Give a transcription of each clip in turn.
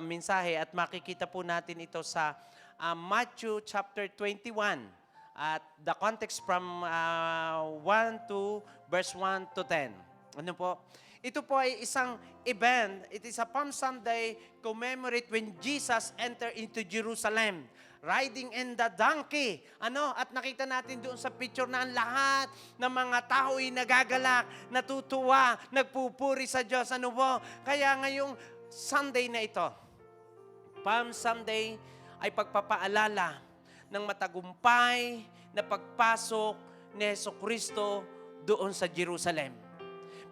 mensahe at makikita po natin ito sa Matthew chapter 21 at the context from 1 to verse 1 to 10. Ano po? Ito po ay isang event. It is a Palm Sunday commemorate when Jesus entered into Jerusalem riding in the donkey. At nakita natin doon sa picture na ang lahat ng mga tao ay nagagalak, natutuwa, nagpupuri sa Diyos. Kaya ngayong Sunday na ito, Palm Sunday, ay pagpapaalala ng matagumpay na pagpasok ni Jesucristo doon sa Jerusalem.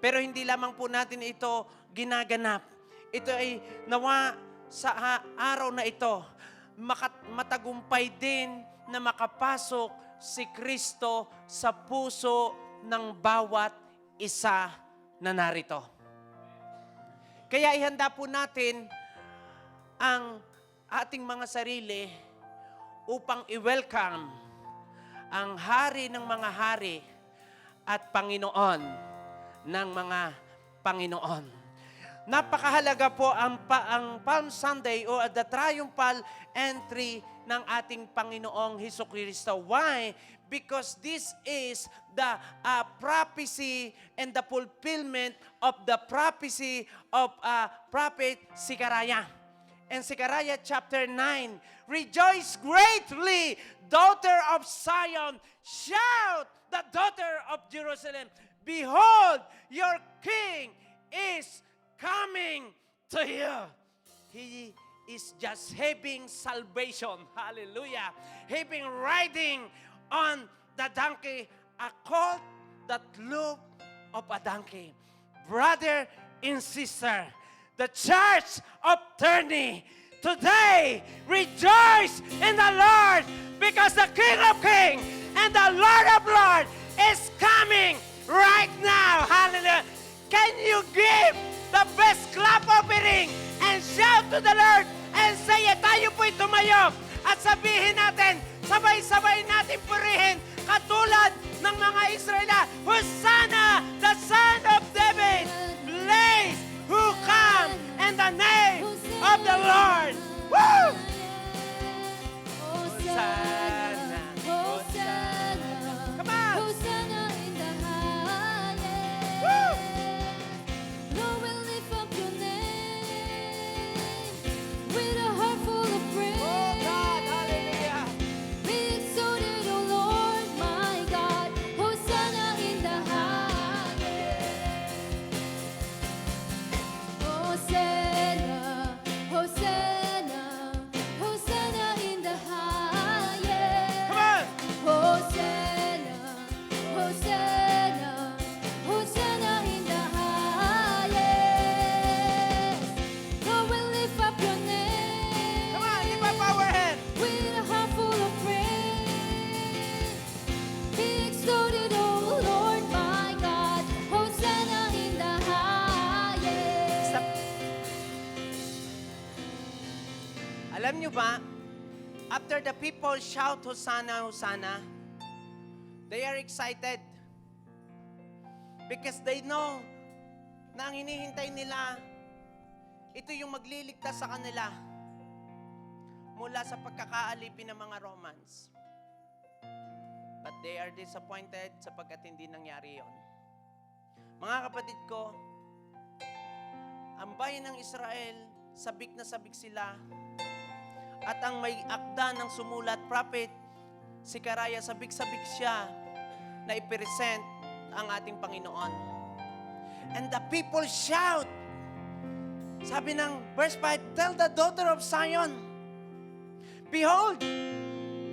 Pero hindi lamang po natin ito ginaganap. Ito ay nawa sa araw na ito, matagumpay din na makapasok si Kristo sa puso ng bawat isa na narito. Kaya ihanda po natin ang ating mga sarili upang i-welcome ang Hari ng mga Hari at Panginoon ng mga Panginoon. Napakahalaga po ang Palm Sunday o the triumphal entry ng ating Panginoong Hesukristo. Why? Because this is the prophecy and the fulfillment of the prophecy of Prophet Zechariah. In Zechariah chapter 9, rejoice greatly, daughter of Zion. Shout, the daughter of Jerusalem. Behold, your king is coming to you. He is just having salvation. Hallelujah. Having riding on the donkey, a colt that look of a donkey. Brother and sister, the church of Turney, today rejoice in the Lord because the King of Kings and the Lord of Lords is coming right now. Hallelujah. Can you give the best clap offering and shout to the Lord and say, tayo po'y tumayo at sabihin natin, sabay-sabay natin purihin katulad ng mga Israelita, Hosanna, the Son of David, blessed who come in the name of the Lord. Woo! Hosanna, Hosanna, come on! Hosanna in the highest. Woo! Lord, we lift up your name with a heart full of praise. Oh God, hallelujah! Be exalted, O Lord, my God. Hosanna in the highest. Hosanna, Hosanna, Hosanna in the highest. Come on! Hosanna, Hosanna, Hosanna in the highest. Lord, we lift up your name. Come on, lift up our hand. With a heart full of praise. Be exalted, O Lord, my God. Hosanna in the highest. Stop. Alam nyo ba, after the people shout Hosanna, Hosanna, they are excited because they know na ang hinihintay nila, ito yung magliligtas sa kanila mula sa pagkakaalipin ng mga Romans. But they are disappointed sapagkat hindi nangyari yon. Mga kapatid ko, ang bayan ng Israel, sabik na sabik sila. At ang may akda ng sumulat, Prophet Zechariah, sabik-sabik siya na i-present ang ating Panginoon. And the people shout. Sabi ng verse 5, tell the daughter of Zion, behold,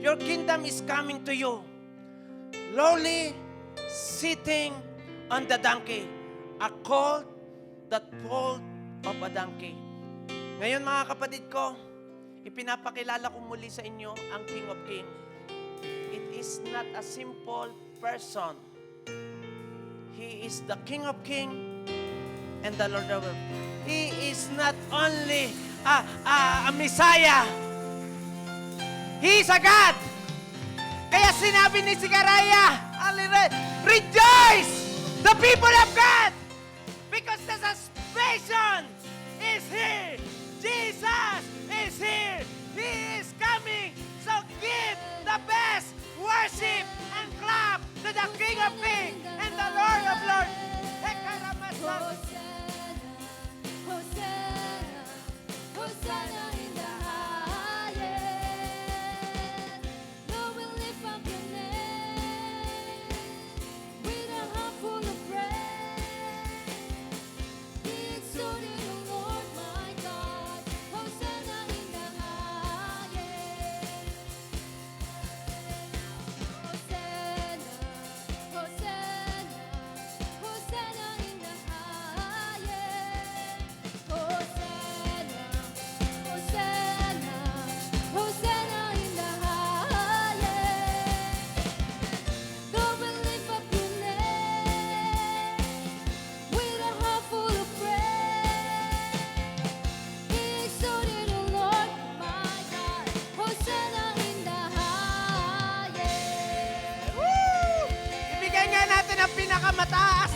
your kingdom is coming to you, lowly sitting on the donkey, a colt that foaled of a donkey. Ngayon mga kapatid ko, ipinapakilala ko muli sa inyo ang King of Kings. It is not a simple person. He is the King of Kings and the Lord of Lords. He is not only a Messiah. He is a God. Kaya sinabi ni Zechariah, rejoice, the people of God, because the salvation is here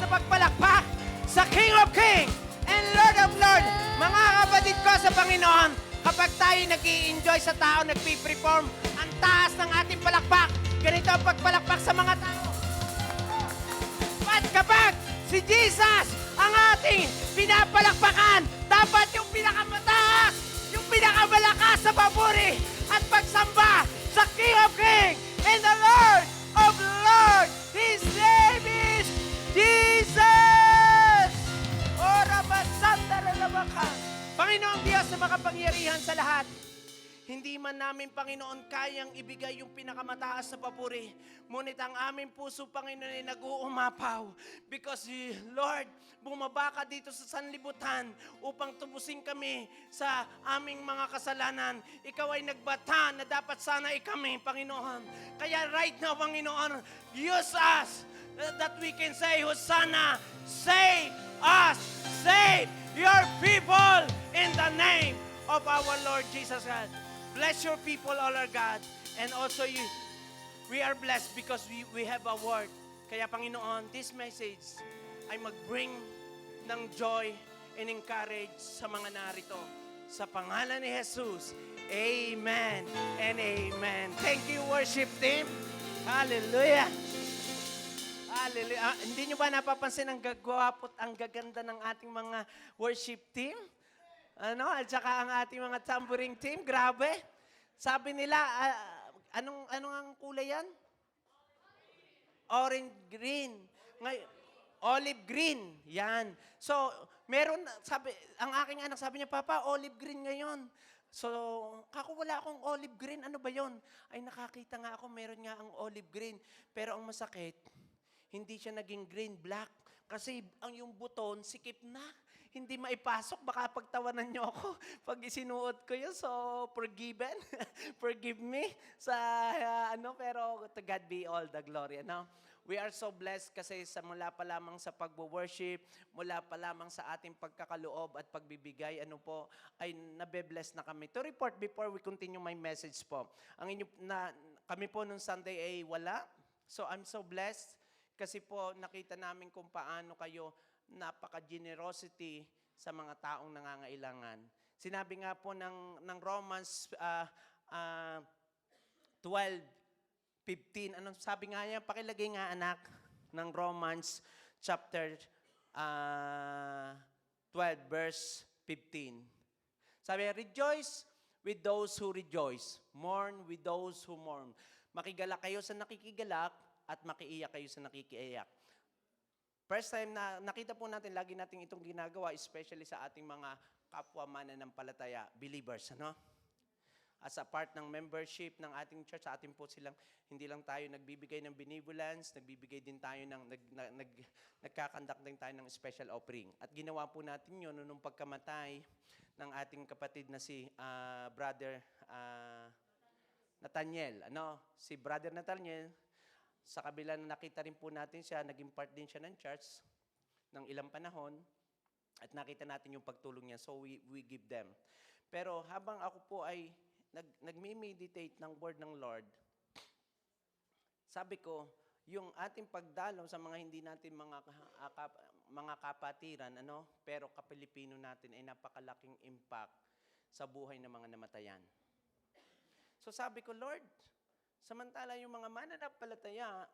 sa pagpalakpak sa King of Kings and Lord of Lords. Mga kapatid ko sa Panginoon, kapag tayo nag-i-enjoy sa tao, nag-perform, ang taas ng ating palakpak. Ganito ang pagpalakpak sa mga tao. At kapag si Jesus ang ating pinapalakpakan, dapat yung pinakamataas, yung pinakamalakas sa papuri at pagsamba sa King of Kings and the Lord of Lords. His name is Jesus! Ora basanda na labakan. Panginoong Diyos na makapangyarihan sa lahat, hindi man namin, Panginoon, kayang ibigay yung pinakamataas sa papuri. Ngunit ang aming puso, Panginoon, ay nag-uumapaw. Because, Lord, bumaba ka dito sa sanlibutan upang tubusin kami sa aming mga kasalanan. Ikaw ay nagbata na dapat sana kami, Panginoon. Kaya right now, Panginoon, use us that we can say, Hosanna, save us, save your people in the name of our Lord Jesus Christ. Bless your people, all our God. And also, we are blessed because we have a word. Kaya, Panginoon, this message ay mag-bring ng joy and encourage sa mga narito. Sa pangalan ni Jesus, amen and amen. Thank you, worship team. Hallelujah. Hallelujah. Hindi nyo ba napapansin ang gagwapo at ang gaganda ng ating mga worship team? Ano? At saka ang ating mga tambourine team, grabe. Sabi nila, anong ang kulay yan? Orange green. Olive green. Yan. So, meron, ang aking anak sabi niya, Papa, olive green ngayon. So, wala akong olive green. Ano ba yon? Ay, nakakita nga ako, meron nga ang olive green. Pero ang masakit, hindi siya naging green, black. Kasi yung buton, sikip na. Hindi maipasok, baka pagtawanan niyo ako pag isinuot ko yun. So, forgiven. Forgive me sa pero to God be all the glory. We are so blessed kasi sa mula pa lamang sa pag-worship, mula pa lamang sa ating pagkakaloob at pagbibigay, ay nabe-bless na kami. To report before we continue my message po. Kami po nung Sunday ay wala. So, I'm so blessed kasi po nakita namin kung paano kayo napaka-generosity sa mga taong nangangailangan. Sinabi nga po ng Romans 12:15. Anong sabi nga niya? Pakilagay nga, anak, ng Romans chapter 12 verse 15. Sabi, rejoice with those who rejoice, mourn with those who mourn. Makigalak kayo sa nakikigalak at makiiyak kayo sa nakikiiyak. First time na nakita po natin, lagi natin itong ginagawa, especially sa ating mga kapwa mananampalataya, believers, As a part ng membership ng ating church, sa atin po silang, hindi lang tayo nagbibigay ng benevolence, nagbibigay din tayo nagkakandak din tayo ng special offering. At ginawa po natin yun nung pagkamatay ng ating kapatid na si Brother Nathaniel. Si Brother Nathaniel, sa kabila na nakita rin po natin siya, naging part din siya ng church ng ilang panahon at nakita natin yung pagtulong niya. So we give them. Pero habang ako po ay nagme-meditate ng word ng Lord, sabi ko, yung ating pagdalaw sa mga hindi natin mga kapatiran, pero kapilipino natin ay napakalaking impact sa buhay ng mga namatayan. So sabi ko, Lord, samantala yung mga mananampalataya,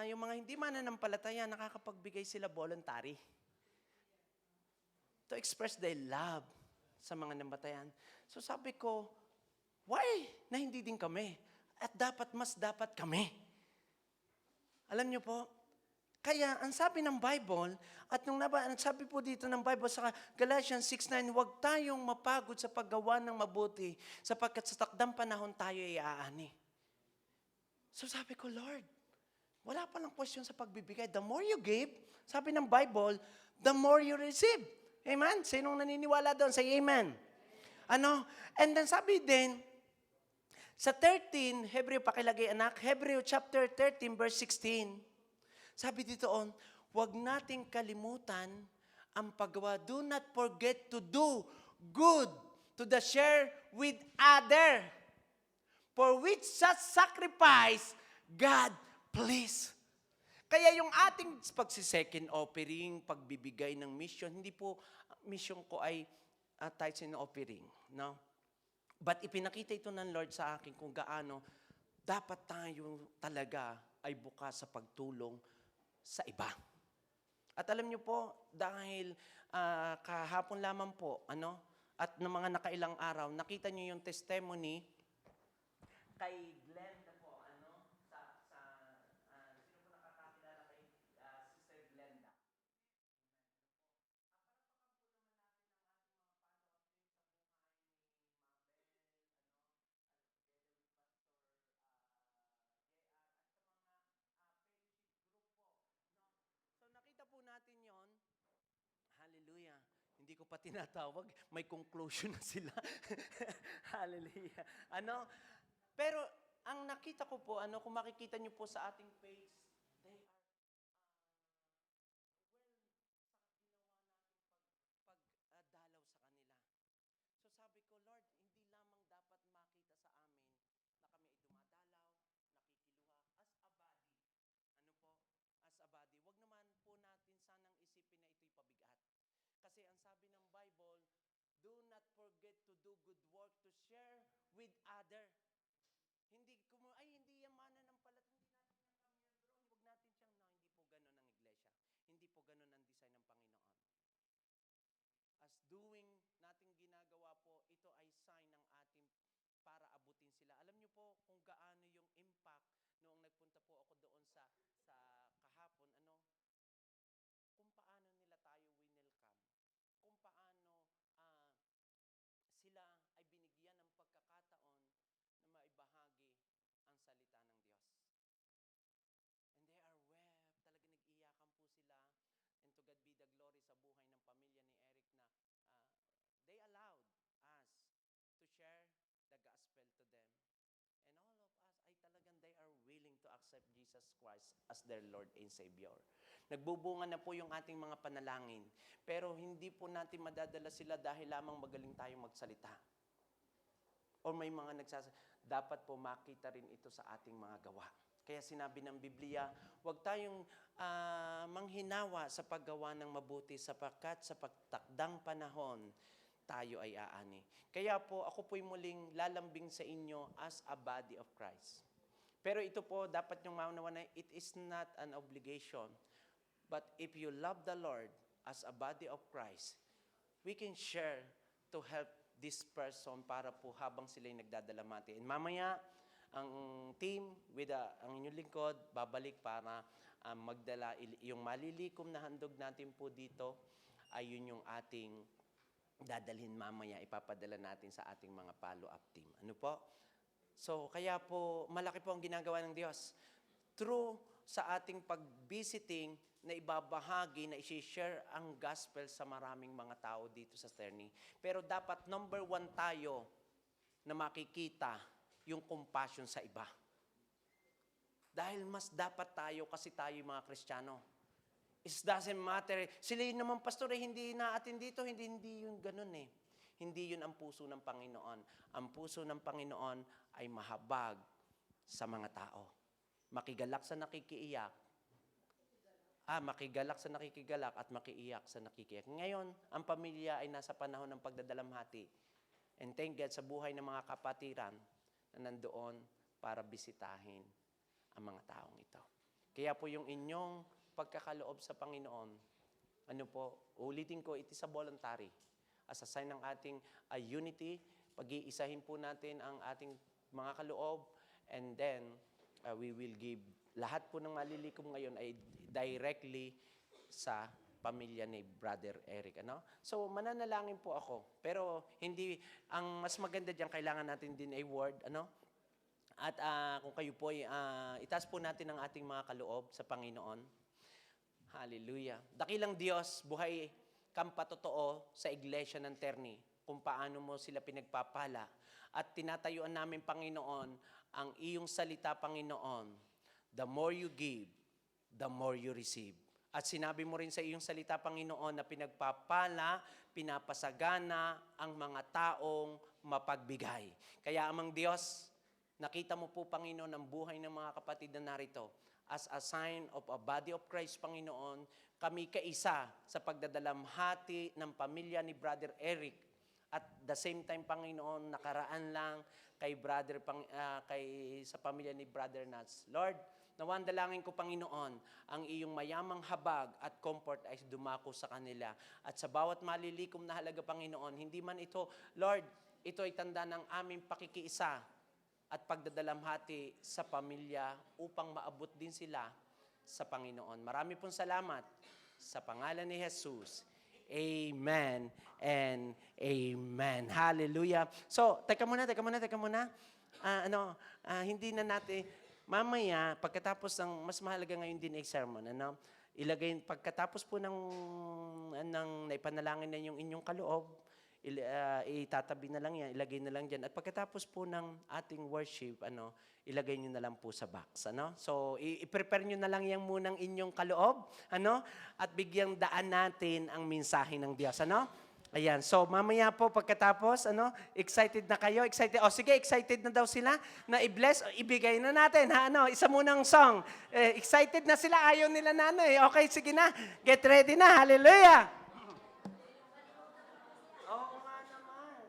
yung mga hindi mananampalataya, nakakapagbigay sila voluntary to express their love sa mga namatayan. So sabi ko, why na hindi din kami? At mas dapat kami. Alam niyo po, kaya ang sabi ng Bible, at ang sabi po dito ng Bible sa Galatians 6:9, huwag tayong mapagod sa paggawa ng mabuti, sapagkat sa takdang panahon tayo ay aani. So sabi ko, Lord, wala palang question sa pagbibigay. The more you give, sabi ng Bible, the more you receive. Amen? Sinong naniniwala doon? Say amen. And then sabi din, sa 13, Hebreo, pakilagay anak, Hebreo chapter 13, verse 16, sabi dito huwag nating kalimutan ang paggawa. Do not forget to do good to the share with other. For which such sacrifice, God please. Kaya yung ating pagsi-second offering, pagbibigay ng mission, hindi po, mission ko ay tithes and offering. No? But ipinakita ito ng Lord sa akin kung gaano dapat tayo talaga ay bukas sa pagtulong sa iba. At alam niyo po, dahil kahapon lamang po, at ng mga nakailang araw, nakita niyo yung testimony kay Glenda po, sino po nakakakilala kay Sister Glenda? So nakita po natin yon. Hallelujah. Hindi ko pa tinatawag, may conclusion na sila. Hallelujah. Pero ang nakita ko po, kung makikita niyo po sa ating page, they are pagdalaw sa kanila. So sabi ko, Lord, hindi lamang dapat makita sa amin na kami ay dumadalaw, nakikiluha as a body. As a body. Wag naman po natin sanang isipin na ito'y pabigat. Kasi ang sabi ng Bible, do not forget to do good work to share with other. Hindi yan mananampalataya, hindi natin yan kami yun, bro. Huwag natin siyang, no, hindi po ganun ang design ng Panginoon. As doing nating ginagawa po, ito ay sign ng ating para abutin sila. Alam niyo po kung gaano yung impact noong nagpunta po ako doon sa kahapon, kung paano nila tayo winelcome, kung paano sila ay binigyan ng pagkakataon na maibahagi ang salita ng Diyos. And they are talaga nag-iyakan po sila, and to God be the glory sa buhay ng pamilya ni Eric na they allowed us to share the gospel to them. And all of us ay talagang they are willing to accept Jesus Christ as their Lord and Savior. Nagbubunga na po yung ating mga panalangin. Pero hindi po natin madadala sila dahil lamang magaling tayong magsalita. O may mga dapat po makita rin ito sa ating mga gawa. Kaya sinabi ng Biblia, huwag tayong manghinawa sa paggawa ng mabuti sapagkat sa pagtakdang panahon, tayo ay aani. Kaya po, ako po'y muling lalambing sa inyo as a body of Christ. Pero ito po, dapat niyong maunawan na it is not an obligation. But if you love the Lord as a body of Christ, we can share to help this person para po habang sila'y nagdadalamati. And mamaya, ang team with ang inyong lingkod, babalik para magdala yung malilikom na handog natin po dito, ay yun yung ating dadalhin mamaya, ipapadala natin sa ating mga follow-up team. Ano po? So, kaya po, malaki po ang ginagawa ng Diyos. Through sa ating pag-visiting, na ibabahagi, na isi-share ang gospel sa maraming mga tao dito sa Sterni. Pero dapat number 1 tayo na makikita yung compassion sa iba. Dahil mas dapat tayo kasi tayo mga Kristiyano. It doesn't matter. Sila yun naman, pastor, hindi naatin dito. Hindi yun ganun eh. Hindi yun ang puso ng Panginoon. Ang puso ng Panginoon ay mahabag sa mga tao. Makigalak sa nakikiiyak. Makigalak sa nakikigalak at makiiyak sa nakikiyak. Ngayon, ang pamilya ay nasa panahon ng pagdadalamhati. And thank God sa buhay ng mga kapatiran na nandoon para bisitahin ang mga taong ito. Kaya po yung inyong pagkakaloob sa Panginoon, ulitin ko, it is a voluntary. As a sign ng ating unity, pag-iisahin po natin ang ating mga kaloob, and then we will give. Lahat po ng malilikom ngayon ay directly sa pamilya ni Brother Eric. So, mananalangin po ako. Pero, ang mas maganda dyan, kailangan natin din ay word. At kung kayo po, itaas po natin ang ating mga kaloob sa Panginoon. Hallelujah. Dakilang Diyos, buhay kang patotoo sa iglesia ng Terni, kung paano mo sila pinagpapala. At tinatayuan namin, Panginoon, ang iyong salita, Panginoon. The more you give, the more you receive. At sinabi mo rin sa iyong salita, Panginoon, na pinagpapala, pinapasagana ang mga taong mapagbigay. Kaya, amang Diyos, nakita mo po, Panginoon, ang buhay ng mga kapatid na narito. as a sign of a body of Christ, Panginoon, kami kaisa sa pagdadalamhati ng pamilya ni Brother Eric. At the same time, Panginoon, nakaraan lang sa pamilya ni Brother Nats. Lord, nawan dalangin ko, Panginoon, ang iyong mayamang habag at comfort ay dumako sa kanila. At sa bawat malilikom na halaga, Panginoon, hindi man ito, Lord, ito ay tanda ng aming pakikiisa at pagdadalamhati sa pamilya upang maabot din sila sa Panginoon. Marami pong salamat sa pangalan ni Jesus. Amen and amen. Hallelujah. So, teka muna. Hindi na natin, mamaya, pagkatapos ng, mas mahalaga ngayon din ay sermon, pagkatapos po ng naipanalangin na yung inyong kaloob, itatabi na lang yan, ilagay na lang dyan. At pagkatapos po ng ating worship, ilagay nyo na lang po sa box. So, i-prepare nyo na lang yan munang inyong kaloob, at bigyang daan natin ang mensahe ng Diyos. Ayan, so mamaya po pagkatapos, excited na kayo? Excited? O sige, excited na daw sila na i-bless, ibigay na natin. Isa munang song. Excited na sila, ayaw nila na Okay, sige na, get ready na, hallelujah! Oo nga naman.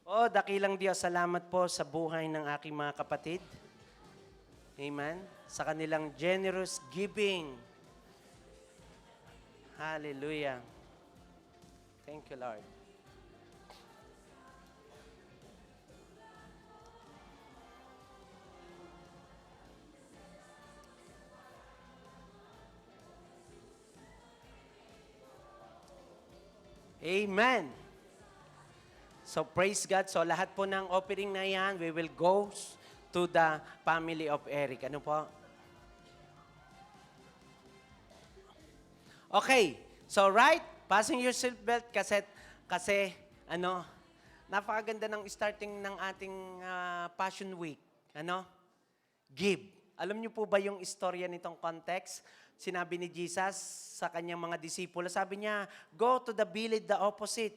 Oh, dakilang Diyos, salamat po sa buhay ng aking mga kapatid. Amen. Sa kanilang generous giving. Hallelujah. Thank you, Lord. Amen. So praise God. So lahat po ng offering na yan, we will go to the family of Eric. Ano po? Okay. So right, fasten your seatbelt kasi napakaganda ng starting ng ating Passion Week. Give. Alam niyo po ba yung istorya nitong context? Sinabi ni Jesus sa kanyang mga disipulo, sabi niya, go to the village the opposite.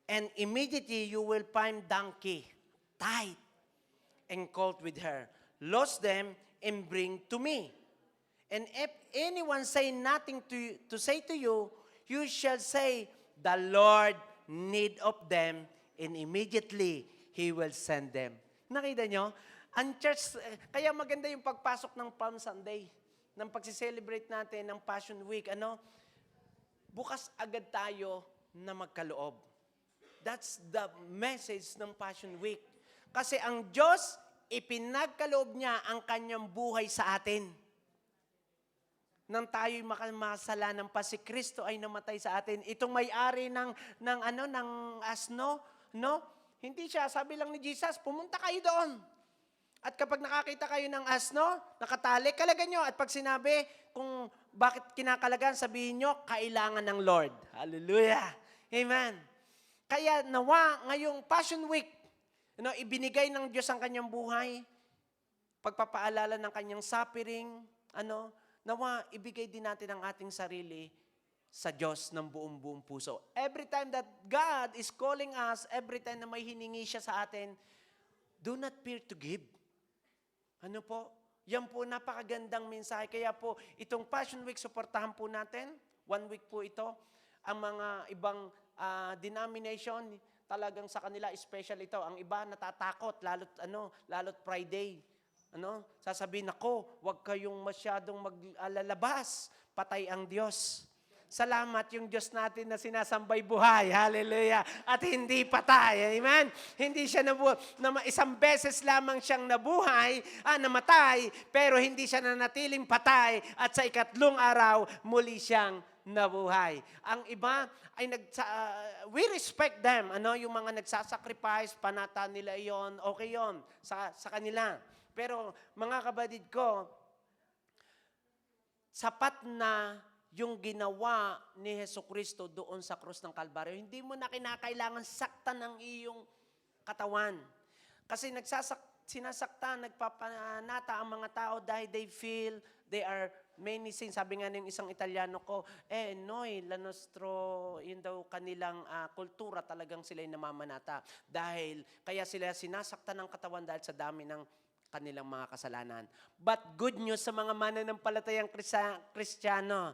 And immediately you will find donkey, tied, and colt with her. Loose them and bring to me. And if anyone say nothing to say to you, you shall say, the Lord need of them, and immediately He will send them. Nakita nyo? Ang church, kaya maganda yung pagpasok ng Palm Sunday, ng pagsiselebrate natin ng Passion Week. Bukas agad tayo na magkaloob. That's the message ng Passion Week. Kasi ang Diyos, ipinagkaloob niya ang kanyang buhay sa atin. Nang tayo'y makasalanan pa, si Kristo ay namatay sa atin. Itong may-ari ng asno, hindi siya, sabi lang ni Jesus, pumunta kayo doon. At kapag nakakita kayo ng asno, nakatali, kalagan nyo. At pag sinabi kung bakit kinakalagan, sabihin nyo, kailangan ng Lord. Hallelujah. Amen. Kaya nawa ngayong Passion Week, ibinigay ng Diyos ang kanyang buhay, pagpapaalala ng kanyang suffering, nawa ibigay din natin ang ating sarili sa Diyos ng buong puso. Every time that God is calling us, every time na may hiningi siya sa atin, do not fear to give. Yan po, napakagandang mensahe. Kaya po, itong Passion Week, suportahan po natin. 1 week po ito. Ang mga ibang denomination, talagang sa kanila special ito. Ang iba natatakot, lalo't Friday. Sasabihin ako, huwag kayong masyadong maglalabas. Patay ang Diyos. Salamat yung Diyos natin na sinasambay buhay. Hallelujah. At hindi patay. Amen? Hindi siya isang beses lamang siyang namatay, pero hindi siya nanatiling patay. At sa ikatlong araw, muli siyang nabuhay. Ang iba ay we respect them. Yung mga nagsasacrifice, panata nila yon, okay yon sa kanila. Pero mga kabatid ko, sapat na yung ginawa ni Jesucristo doon sa krus ng Kalbaryo. Hindi mo na kinakailangan saktan ng iyong katawan. Kasi sinasaktan, nagpapanata ang mga tao dahil they feel they are many sins. Sabi nga ng isang Italiano ko, noi, la nostro, yun daw kanilang kultura, talagang sila'y namamanata. Kaya sila sinasaktan ng katawan dahil sa dami ng kanilang mga kasalanan. But good news sa mga mananampalatayang Kristiyano.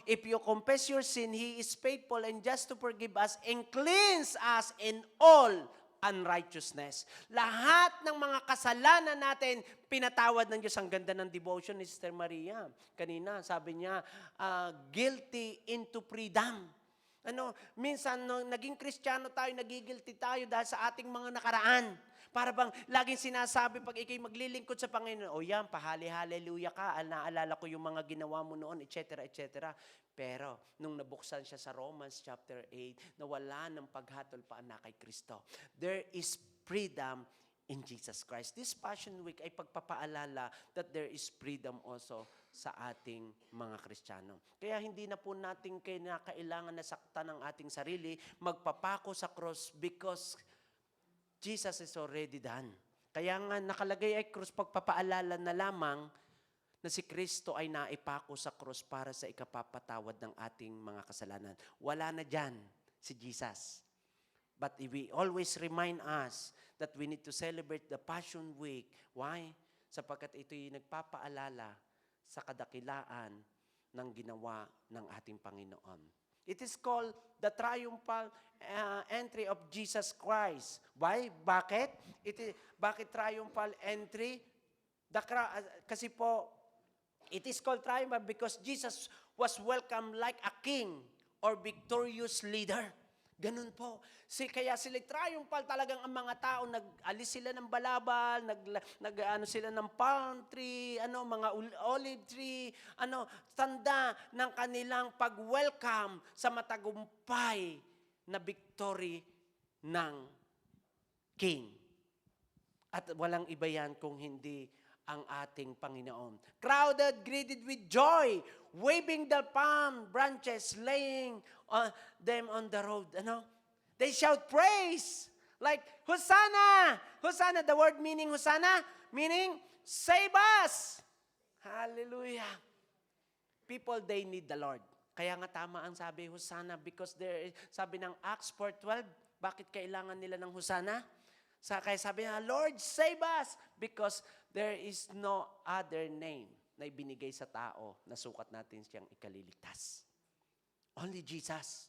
If you confess your sin, He is faithful and just to forgive us and cleanse us in all unrighteousness. Lahat ng mga kasalanan natin, pinatawad ng Diyos. Ang ganda ng devotion ni Sister Maria. Kanina, sabi niya, guilty into freedom. Minsan, naging Kristiyano tayo, nagigilty tayo dahil sa ating mga nakaraan. Para bang laging sinasabi pag ikay maglilingkod sa Panginoon, yan, pahali-hallelujah ka, naalala ko yung mga ginawa mo noon, etc., etc. Pero, nung nabuksan siya sa Romans chapter 8, nawala ng paghatol pa na kay Kristo. There is freedom in Jesus Christ. This Passion Week ay pagpapaalala that there is freedom also sa ating mga Kristiyano. Kaya hindi na po natin kailangan na saktan ng ating sarili, magpapako sa cross because Jesus is already done. Kaya nga nakalagay ay cross, pagpapaalala na lamang na si Kristo ay naipako sa cross para sa ikapapatawad ng ating mga kasalanan. Wala na dyan si Jesus. But we always remind us that we need to celebrate the Passion Week. Why? Sapagkat ito'y nagpapaalala sa kadakilaan ng ginawa ng ating Panginoon. It is called the triumphal entry of Jesus Christ. Why? Bakit? Bakit triumphal entry? Kasi po, it is called triumphal because Jesus was welcomed like a king or victorious leader. Ganun po. Kaya sila triumphal talagang ang mga tao, nag-alis sila ng balabal, sila ng palm tree, mga olive tree, tanda ng kanilang pag-welcome sa matagumpay na victory ng king. At walang iba yan kung hindi ang ating Panginoon. Crowded, greeted with joy, waving the palm branches, laying them on the road. They shout praise, like, Hosanna! Hosanna, the word meaning Hosanna, meaning, save us! Hallelujah! People, they need the Lord. Kaya nga tama ang sabi, Hosanna, because sabi ng Acts 4:12, bakit kailangan nila ng Hosanna? Kaya sabi niya, Lord, save us! Because there is no other name na ibinigay sa tao na sukat natin siyang ikaliligtas. Only Jesus.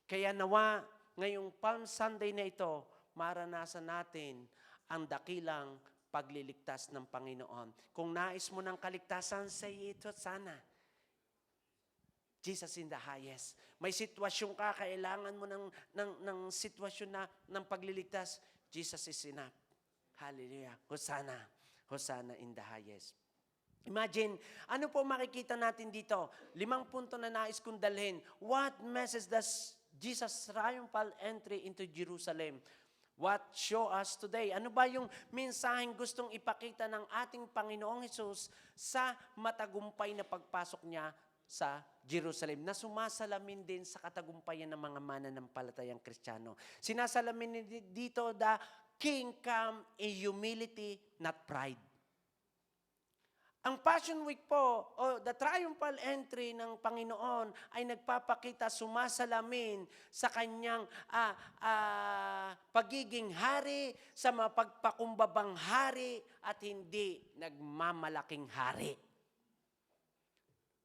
Kaya nawa, ngayong Palm Sunday na ito, maranasan natin ang dakilang pagliligtas ng Panginoon. Kung nais mo ng kaligtasan, say ito sana. Jesus in the highest. May sitwasyon ka, kailangan mo ng sitwasyon ng pagliligtas. Jesus is enough. Hallelujah. Hosanna. Hosanna in the highest. Imagine, ano po makikita natin dito? 5 punto na nais kong dalhin. What message does Jesus' triumphal entry into Jerusalem? What show us today? Ano ba yung mensaheng gustong ipakita ng ating Panginoong Hesus sa matagumpay na pagpasok niya sa Jerusalem, na sumasalamin din sa katagumpayan ng mga mananampalatayang Kristiyano. Sinasalamin dito, the King come in humility, not pride. Ang Passion Week po, o the triumphal entry ng Panginoon ay nagpapakita, sumasalamin sa kanyang pagiging hari, sa mapagpakumbabang hari, at hindi nagmamalaking hari.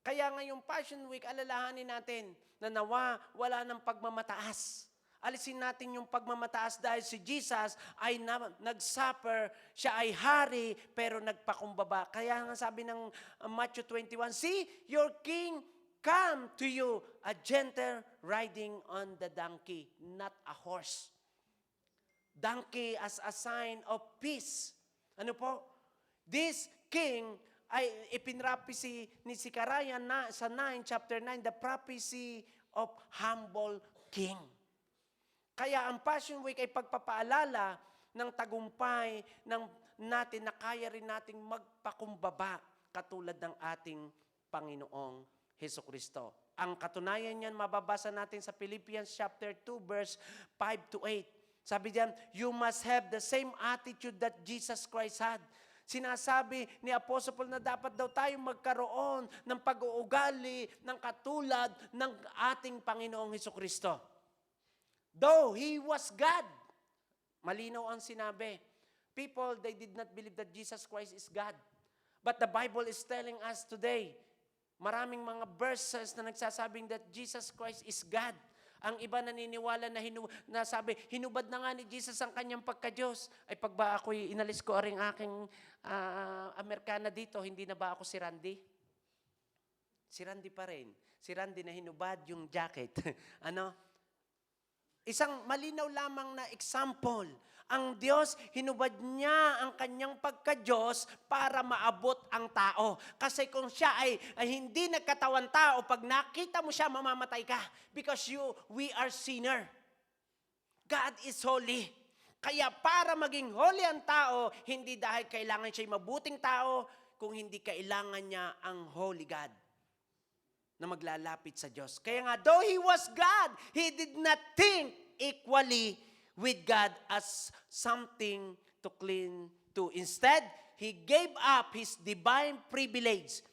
Kaya ngayong Passion Week, alalahanin natin na nawa wala ng pagmamataas. Alisin natin yung pagmamataas dahil si Jesus ay nag-suffer, siya ay hari, pero nagpakumbaba. Kaya nga sabi ng Matthew 21, see, your king come to you, a gentle riding on the donkey, not a horse. Donkey as a sign of peace. Ano po? This king ay ipinrapisi ni Zechariah sa chapter 9, the prophecy of humble king. Kaya ang Passion Week ay pagpapaalala ng tagumpay natin na kaya rin nating magpakumbaba katulad ng ating Panginoong Hesukristo. Ang katunayan niyan mababasa natin sa Philippians chapter 2 verse 5 to 8. Sabi diyan, you must have the same attitude that Jesus Christ had. Sinasabi ni Apostle Paul na dapat daw tayo magkaroon ng pag-uugali ng katulad ng ating Panginoong Hesukristo. Though He was God. Malinaw ang sinabi. People, they did not believe that Jesus Christ is God. But the Bible is telling us today, maraming mga verses na nagsasabing that Jesus Christ is God. Ang iba naniniwala na sabi, hinubad na nga ni Jesus ang kanyang pagka-Diyos. Ay pag ba ako'y inalis ko aring aking Amerikana dito, hindi na ba ako si Randy? Si Randy pa rin. Si Randy na hinubad yung jacket. Isang malinaw lamang na example. Ang Diyos, hinubad niya ang kanyang pagka-Diyos para maabot ang tao. Kasi kung siya ay hindi nagkatawan tao, pag nakita mo siya, mamamatay ka. Because we are sinner. God is holy. Kaya para maging holy ang tao, hindi dahil kailangan siya'y mabuting tao, kung hindi kailangan niya ang holy God na maglalapit sa Diyos. Kaya nga, though He was God, He did not think equally with God as something to cling to. Instead, He gave up His divine privilege.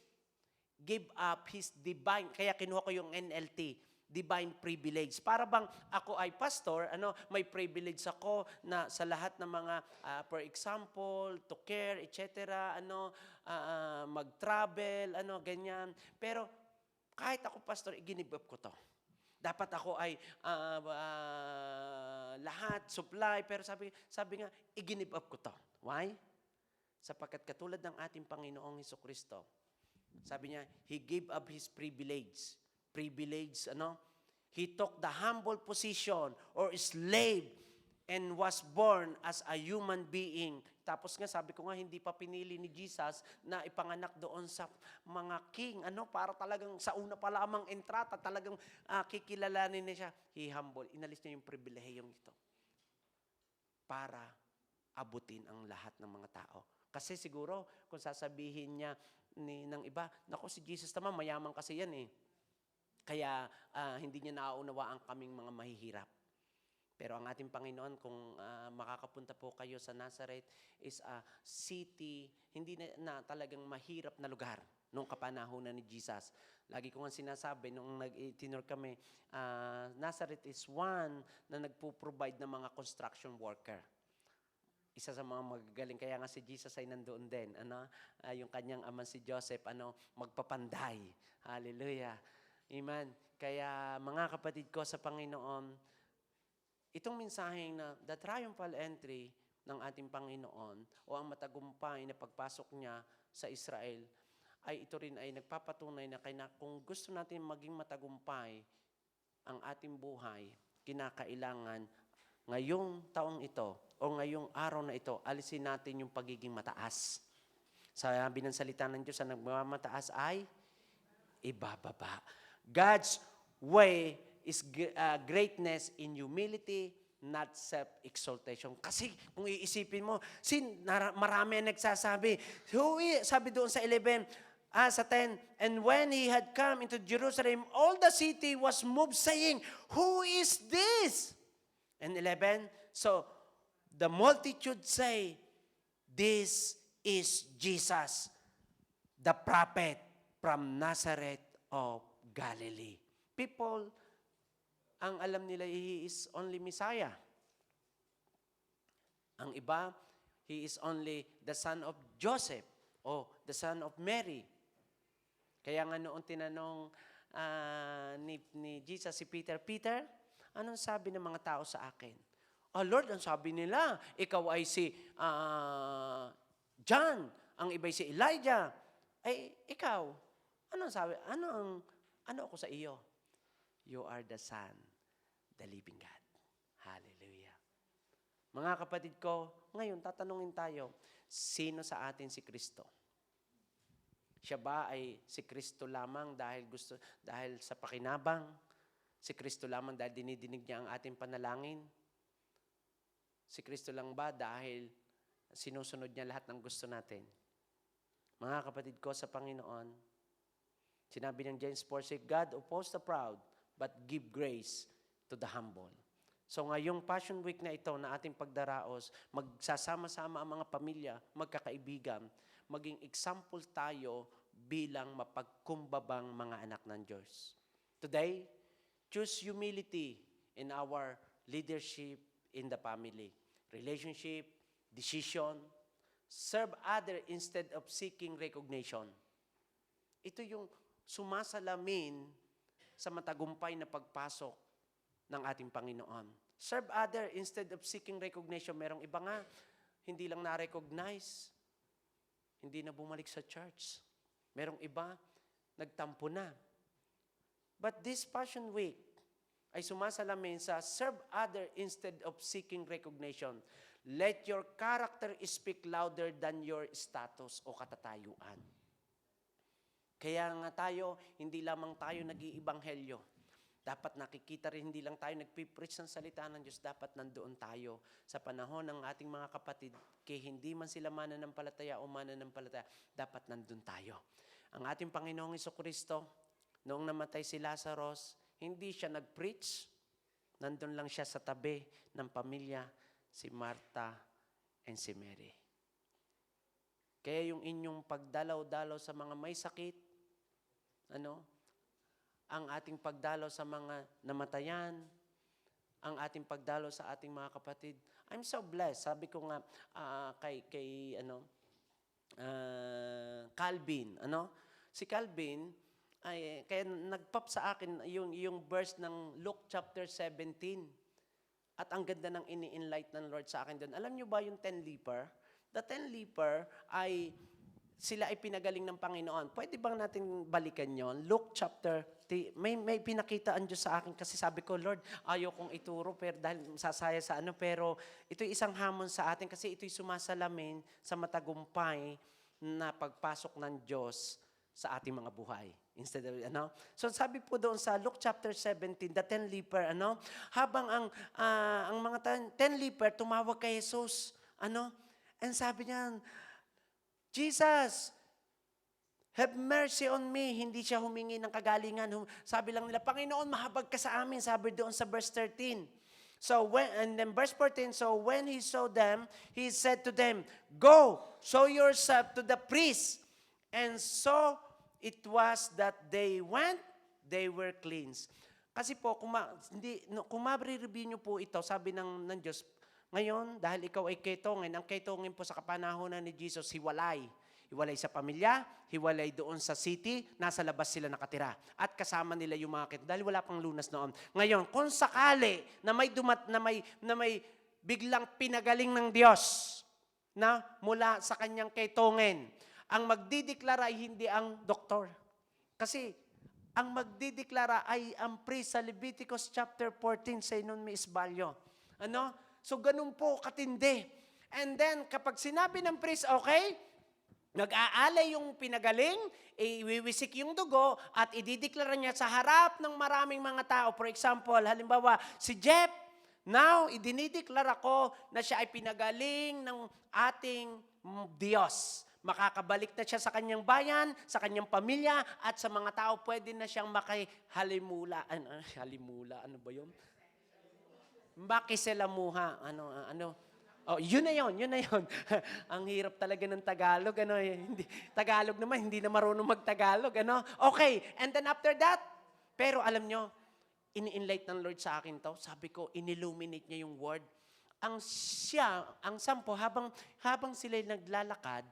Gave up His divine, kaya kinuha ko yung NLT, divine privilege. Para bang ako ay pastor, may privilege ako na sa lahat ng mga, for example, to care, etc., mag-travel, ganyan. Pero kahit ako pastor, i-give up ko to. Dapat ako ay lahat, supply, pero sabi nga, i-give up ko to. Why? Sapagkat katulad ng ating Panginoong Hesukristo, sabi niya, He gave up His privilege. Privilege, He took the humble position or slave and was born as a human being. Tapos nga, sabi ko nga, hindi pa pinili ni Jesus na ipanganak doon sa mga king. Para talagang sa una pa lamang entrata, talagang kikilalanin niya siya. He humble. Inalis niya yung pribilehiyong ito para abutin ang lahat ng mga tao. Kasi siguro, kung sasabihin niya ng iba, naku, si Jesus naman, mayaman kasi yan eh. Kaya hindi niya nauunawaan kaming mga mahihirap. Pero ang ating Panginoon, kung makakapunta po kayo sa Nazareth, is a city, hindi na talagang mahirap na lugar noong kapanahunan ni Jesus. Lagi ko nga sinasabi, nung nag-itinor kami, Nazareth is one na nagpo-provide ng mga construction worker. Isa sa mga magagaling. Kaya nga si Jesus ay nandoon din. Yung kanyang ama si Joseph, magpapanday. Hallelujah. Amen. Kaya mga kapatid ko sa Panginoon, itong mensaheng na the triumphal entry ng ating Panginoon o ang matagumpay na pagpasok niya sa Israel, ay ito rin ay nagpapatunay na kung gusto natin maging matagumpay ang ating buhay, kinakailangan ngayong taong ito o ngayong araw na ito, alisin natin yung pagiging mataas. Sabi ng salita ng Diyos, ang nagmamataas ay ibababa. God's way is greatness in humility, not self-exaltation. Kasi kung iisipin mo, marami ang nagsasabi. Sabi doon sa 11, sa 10, and when He had come into Jerusalem, all the city was moved, saying, who is this? And 11, so the multitude say, this is Jesus, the prophet from Nazareth of Galilee. People, ang alam nila, He is only Messiah. Ang iba, He is only the son of Joseph o the son of Mary. Kaya nga noong tinanong ni Jesus si Peter, Peter, anong sabi ng mga tao sa akin? Oh Lord, ang sabi nila, ikaw ay si John, ang iba ay si Elijah. Ay, ikaw, anong sabi? Ano ako sa iyo? You are the Son, the living God. Hallelujah. Mga kapatid ko, ngayon tatanungin tayo, sino sa atin si Kristo? Siya ba ay si Kristo lamang dahil sa pakinabang? Si Kristo lamang dahil dinidinig niya ang ating panalangin? Si Kristo lang ba dahil sinusunod niya lahat ng gusto natin? Mga kapatid ko sa Panginoon, sinabi ng James 4:6, God opposes the proud, but give grace to the humble. So ngayong Passion Week na ito na ating pagdaraos, magsasama-sama ang mga pamilya, magkakaibigan, maging example tayo bilang mapagkumbabang mga anak ng Diyos. Today, choose humility in our leadership in the family, relationship, decision, serve other instead of seeking recognition. Ito yung sumasalamin sa matagumpay na pagpasok ng ating Panginoon. Serve other instead of seeking recognition. Merong iba nga, hindi lang na-recognize, hindi na bumalik sa church. Merong iba, nagtampo na. But this Passion Week ay sumasalamin sa serve other instead of seeking recognition. Let your character speak louder than your status o katatayuan. Kaya nga tayo, hindi lamang tayo nag-iibanghelyo. Dapat nakikita rin, hindi lang tayo nagpipreach ng salita ng Diyos, dapat nandoon tayo sa panahon ng ating mga kapatid, kaya hindi man sila mananampalataya o mananampalataya, dapat nandun tayo. Ang ating Panginoong Jesucristo, noong namatay si Lazarus, hindi siya nag-preach, nandun lang siya sa tabi ng pamilya, si Martha and si Mary. Kaya yung inyong pagdalaw-dalaw sa mga may sakit, ang ating pagdalaw sa mga namatayan, ang ating pagdalaw sa ating mga kapatid. I'm so blessed. Sabi ko nga kay Calvin, si Calvin ay kaya nagpop sa akin yung verse ng Luke chapter 17. At ang ganda ng ini-enlight ng Lord sa akin doon. Alam niyo ba yung 10 leper? The 10 leper ay sila ay pinagaling ng Panginoon. Pwede bang natin balikan yon? Luke chapter 3. May pinakita ang Diyos sa akin kasi sabi ko, Lord, ayaw kong ituro pero dahil sasaya sa pero ito'y isang hamon sa atin kasi ito'y sumasalamin sa matagumpay na pagpasok ng Diyos sa ating mga buhay. Instead of, So sabi po doon sa Luke chapter 17, the 10 leper, habang ang mga 10 leper tumawag kay Jesus, and sabi niya, Jesus, have mercy on me. Hindi siya humingi ng kagalingan. Sabi lang nila, Panginoon, mahabag ka sa amin. Sabi doon sa verse 13. And then verse 14, so when he saw them, he said to them, go, show yourself to the priest. And so it was that they went, they were cleansed. Kasi po, kung ma-review nyo po ito, sabi ng Diyos, ngayon, dahil ikaw ay ketongin, ang ketongin po sa kapanahonan ni Jesus, hiwalay. Hiwalay sa pamilya, hiwalay doon sa city, nasa labas sila nakatira. At kasama nila yung mga ketong, dahil wala pang lunas noon. Ngayon, kung sakali na may biglang pinagaling ng Diyos na mula sa kanyang ketongin, ang magdideklara ay hindi ang doktor. Kasi ang magdideklara ay ang priest sa Leviticus chapter 14 sa inon mi isbalyo. So, ganun po katindi. And then, kapag sinabi ng priest, okay, nag-aalay yung pinagaling, iwiwisik yung dugo, at idideklara niya sa harap ng maraming mga tao. For example, halimbawa, si Jeff, now, idinideklara ko na siya ay pinagaling ng ating Diyos. Makakabalik na siya sa kanyang bayan, sa kanyang pamilya, at sa mga tao, pwede na siyang makihalimula. Halimula, ano ba yun? Makiselamuha. Yun na yun. Ang hirap talaga ng Tagalog. Tagalog naman, hindi na marunong mag-Tagalog. Okay, and then after that, pero alam nyo, ini-enlight ng Lord sa akin to. Sabi ko, inilluminate niya yung word. Ang 10, habang sila'y naglalakad,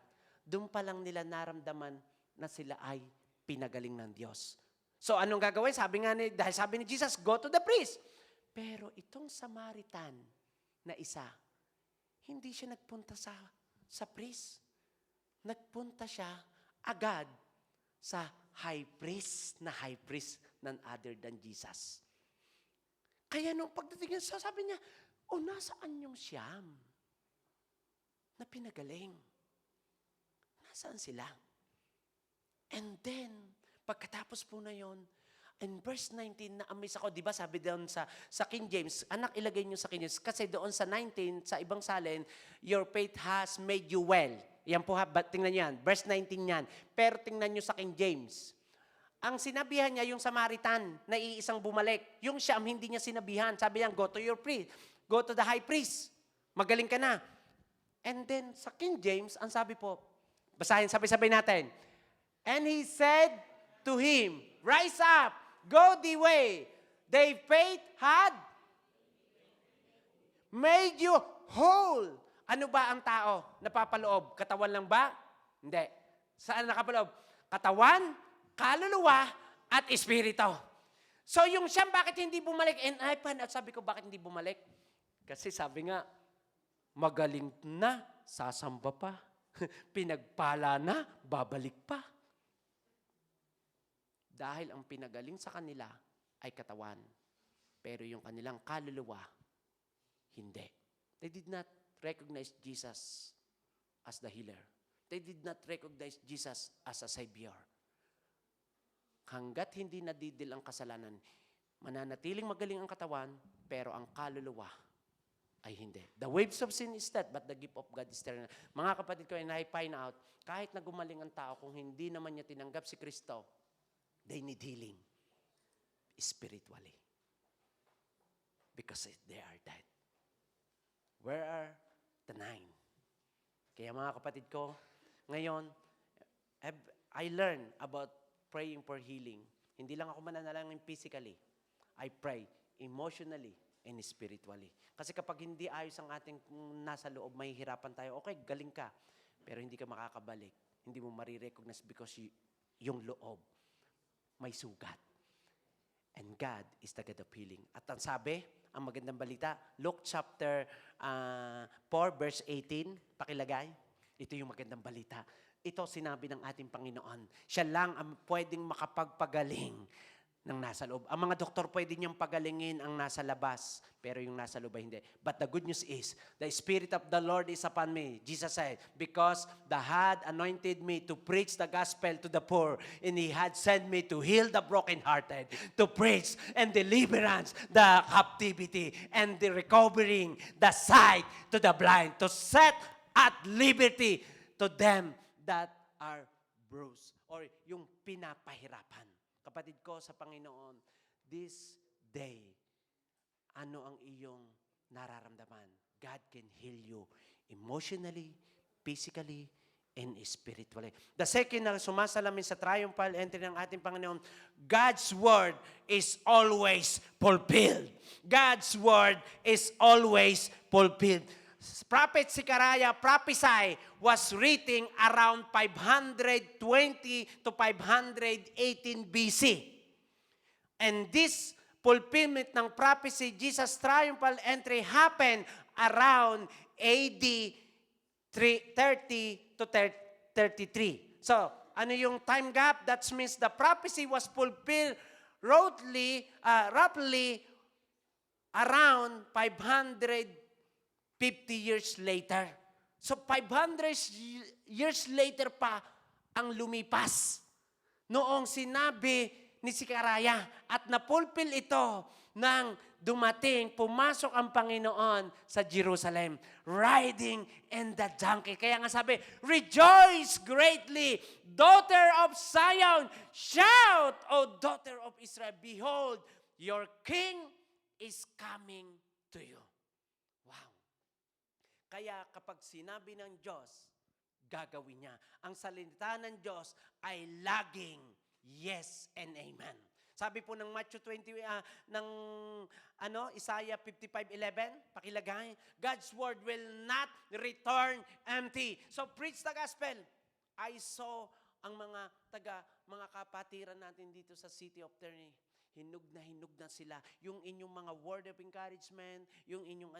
doon pa lang nila naramdaman na sila ay pinagaling ng Diyos. So anong gagawin? Dahil sabi ni Jesus, go to the priest. Pero itong Samaritan na isa, hindi siya nagpunta sa priest. Nagpunta siya agad sa high priest none other than Jesus. Kaya nung pagdating niya, sabi niya, nasaan yung siyam na pinagaling? Nasaan sila? And then, pagkatapos po na yon, in verse 19, na-amaze ako, di ba sabi doon sa King James, anak ilagay nyo sa King James, kasi doon sa 19, sa ibang salin, your faith has made you well. Yan po tingnan nyo yan, verse 19 yan. Pero tingnan nyo sa King James, Ang sinabihan niya, yung Samaritan, na iisang bumalik. Yung Siyam, hindi niya sinabihan. Sabi niya, go to your priest. Go to the high priest. Magaling ka na. And then, sa King James, ang sabi po, basahin, sabay-sabay natin. And he said to him, rise up, go the way. Thy faith had made you whole. Ano ba ang tao? Napapaloob? Katawan lang ba? Hindi. Saan nakapaloob? Katawan, kaluluwa, at espiritu. So yung Siyam, bakit hindi bumalik? And at sabi ko, bakit hindi bumalik? Kasi sabi nga, magaling na, sasamba pa. Pinagpala na, babalik pa. Dahil ang pinagaling sa kanila ay katawan. Pero yung kanilang kaluluwa, hindi. They did not recognize Jesus as the healer. They did not recognize Jesus as a Savior. Hanggat hindi nadidil ang kasalanan, mananatiling magaling ang katawan, pero ang kaluluwa ay hindi. The waves of sin is death, but the gift of God is eternal. Mga kapatid ko, and I find out, kahit na gumaling ang tao, kung hindi naman niya tinanggap si Kristo, they need healing spiritually. Because they are dead. Where are the 9? Kaya mga kapatid ko, ngayon, I learned about praying for healing. Hindi lang ako mananalangin physically. I pray emotionally and spiritually. Kasi kapag hindi ayos ang ating nasa loob, mahihirapan tayo. Okay, galing ka. Pero hindi ka makakabalik. Hindi mo marirecognize because yung loob may sugat. And God is the God of healing. At ang sabi, ang magandang balita, Luke chapter 4, verse 18, pakilagay. Ito yung magandang balita. Ito sinabi ng ating Panginoon. Siya lang ang pwedeng makapagpagaling ng nasa loob. Ang mga doktor pwede niyang pagalingin ang nasa labas, pero yung nasa loob ay hindi. But the good news is, the Spirit of the Lord is upon me. Jesus said, because the had anointed me to preach the gospel to the poor, and He had sent me to heal the brokenhearted, to preach and deliverance, the captivity, and the recovering the sight to the blind, to set at liberty to them that are bruised, or yung pinapahirapan. Kapatid ko sa Panginoon, this day, ano ang iyong nararamdaman? God can heal you emotionally, physically, and spiritually. The second na sumasalamin sa triumphal entry ng ating Panginoon, God's word is always fulfilled. God's word is always fulfilled. Prophet Zechariah prophesy was written around 520 to 518 BC. And this fulfillment ng prophecy, Jesus' triumphal entry happened around AD 30 to 33. So, ano yung time gap? That means the prophecy was fulfilled roughly around 550 years later. So 500 years later pa ang lumipas. Noong sinabi ni Zechariah at napulpil ito nang dumating, pumasok ang Panginoon sa Jerusalem, riding in the donkey. Kaya nga sabi, rejoice greatly, daughter of Zion, shout, O daughter of Israel, behold, your king is coming to you. Kaya kapag sinabi ng Diyos, gagawin niya. Ang salita ng Diyos ay laging yes and amen. Sabi po ng Matthew 20, Isaiah 55:11, pakilagay, God's word will not return empty. So preach the gospel. I saw ang mga kapatiran natin dito sa City of Ternay. Hinug na sila. Yung inyong mga word of encouragement, yung inyong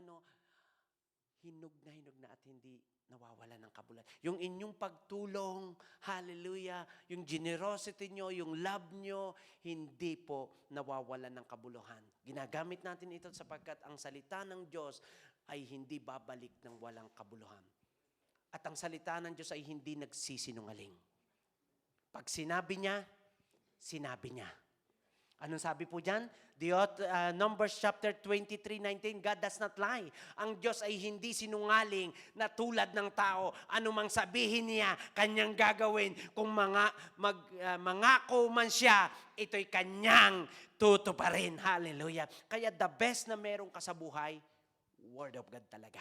hinug na at hindi nawawala ng kabuluhan. Yung inyong pagtulong, hallelujah, yung generosity nyo, yung love nyo, hindi po nawawala ng kabuluhan. Ginagamit natin ito sapagkat ang salita ng Diyos ay hindi babalik ng walang kabuluhan. At ang salita ng Diyos ay hindi nagsisinungaling. Pag sinabi niya, sinabi niya. Anong sabi po dyan? Numbers chapter 23:19, God does not lie. Ang Diyos ay hindi sinungaling na tulad ng tao. Ano mang sabihin niya, kanyang gagawin. Kung mangako man siya, ito'y kanyang tutuparin. Hallelujah. Kaya the best na meron ka sa buhay, Word of God talaga.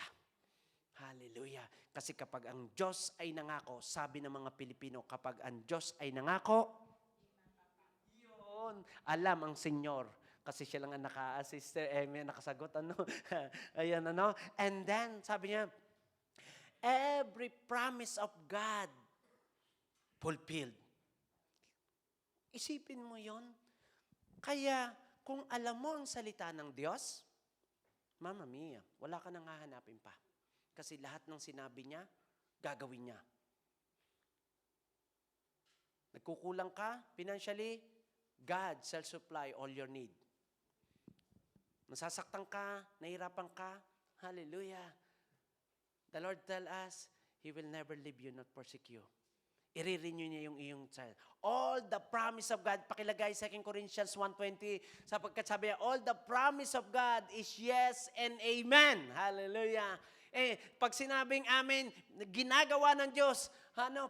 Hallelujah. Kasi kapag ang Diyos ay nangako, sabi ng mga Pilipino, kapag ang Diyos ay nangako, alam ang Senyor. Kasi siya lang ang naka-assist, may nakasagot, ano. Ayan, ano. And then, sabi niya, every promise of God fulfilled. Isipin mo yon. Kaya, kung alam mo ang salita ng Diyos, Mama Mia, wala ka nang hahanapin pa. Kasi lahat ng sinabi niya, gagawin niya. Nagkukulang ka financially, God shall supply all your need. Nasasaktan ka, nahirapan ka, hallelujah. The Lord tell us, He will never leave you, not forsake you. I-renew niya yung iyong child. All the promise of God, pakilagay 2 Corinthians 1:20, sapagkat sabi niya, all the promise of God is yes and amen. Hallelujah. Pag sinabing amen, ginagawa ng Diyos.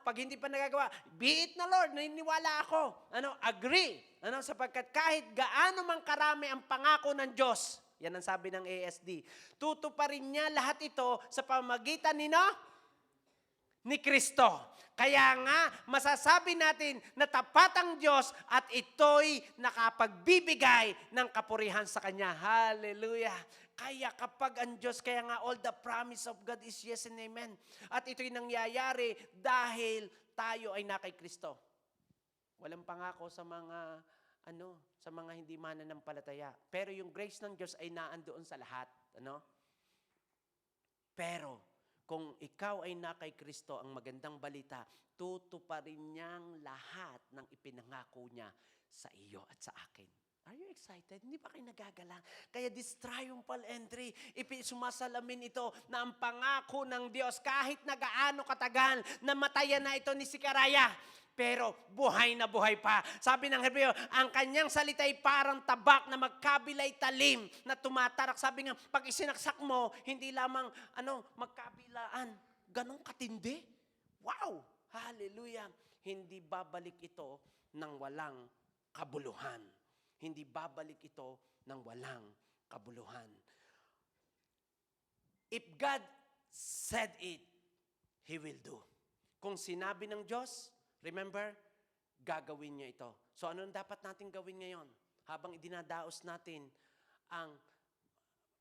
Pag hindi pa nagagawa, be it na Lord, naniniwala ako. Agree. Sapagkat kahit gaano mang karami ang pangako ng Diyos, yan ang sabi ng ASD, tutuparin niya lahat ito sa pamagitan ni Kristo. Kaya nga, masasabi natin na tapat ang Diyos at ito'y nakapagbibigay ng kapurihan sa Kanya. Hallelujah! Kaya kapag ang Diyos, kaya nga all the promise of God is yes and amen. At ito'y nangyayari dahil tayo ay na kay Kristo. Walang pangako sa mga hindi mananampalataya. Pero yung grace ng Diyos ay naandoon sa lahat. Pero, kung ikaw ay na kay Kristo, ang magandang balita, tutuparin niyang lahat ng ipinangako niya sa iyo at sa akin. Are you excited? Hindi ba kayo nagagala? Kaya this triumphal entry, sumasalamin ito na ang pangako ng Diyos, kahit na gaano katagal, namatayan na ito ni Sikaraya, pero buhay na buhay pa. Sabi ng Hebreo, ang kanyang salita ay parang tabak na magkabilay talim na tumatarak. Sabi nga, pag isinaksak mo, hindi lamang magkabilaan. Ganong katindi. Wow! Hallelujah! Hindi babalik ito ng walang kabuluhan. Hindi babalik ito ng walang kabuluhan. If God said it, He will do. Kung sinabi ng Diyos, remember, gagawin niya ito. So ano dapat natin gawin ngayon? Habang idinadaos natin ang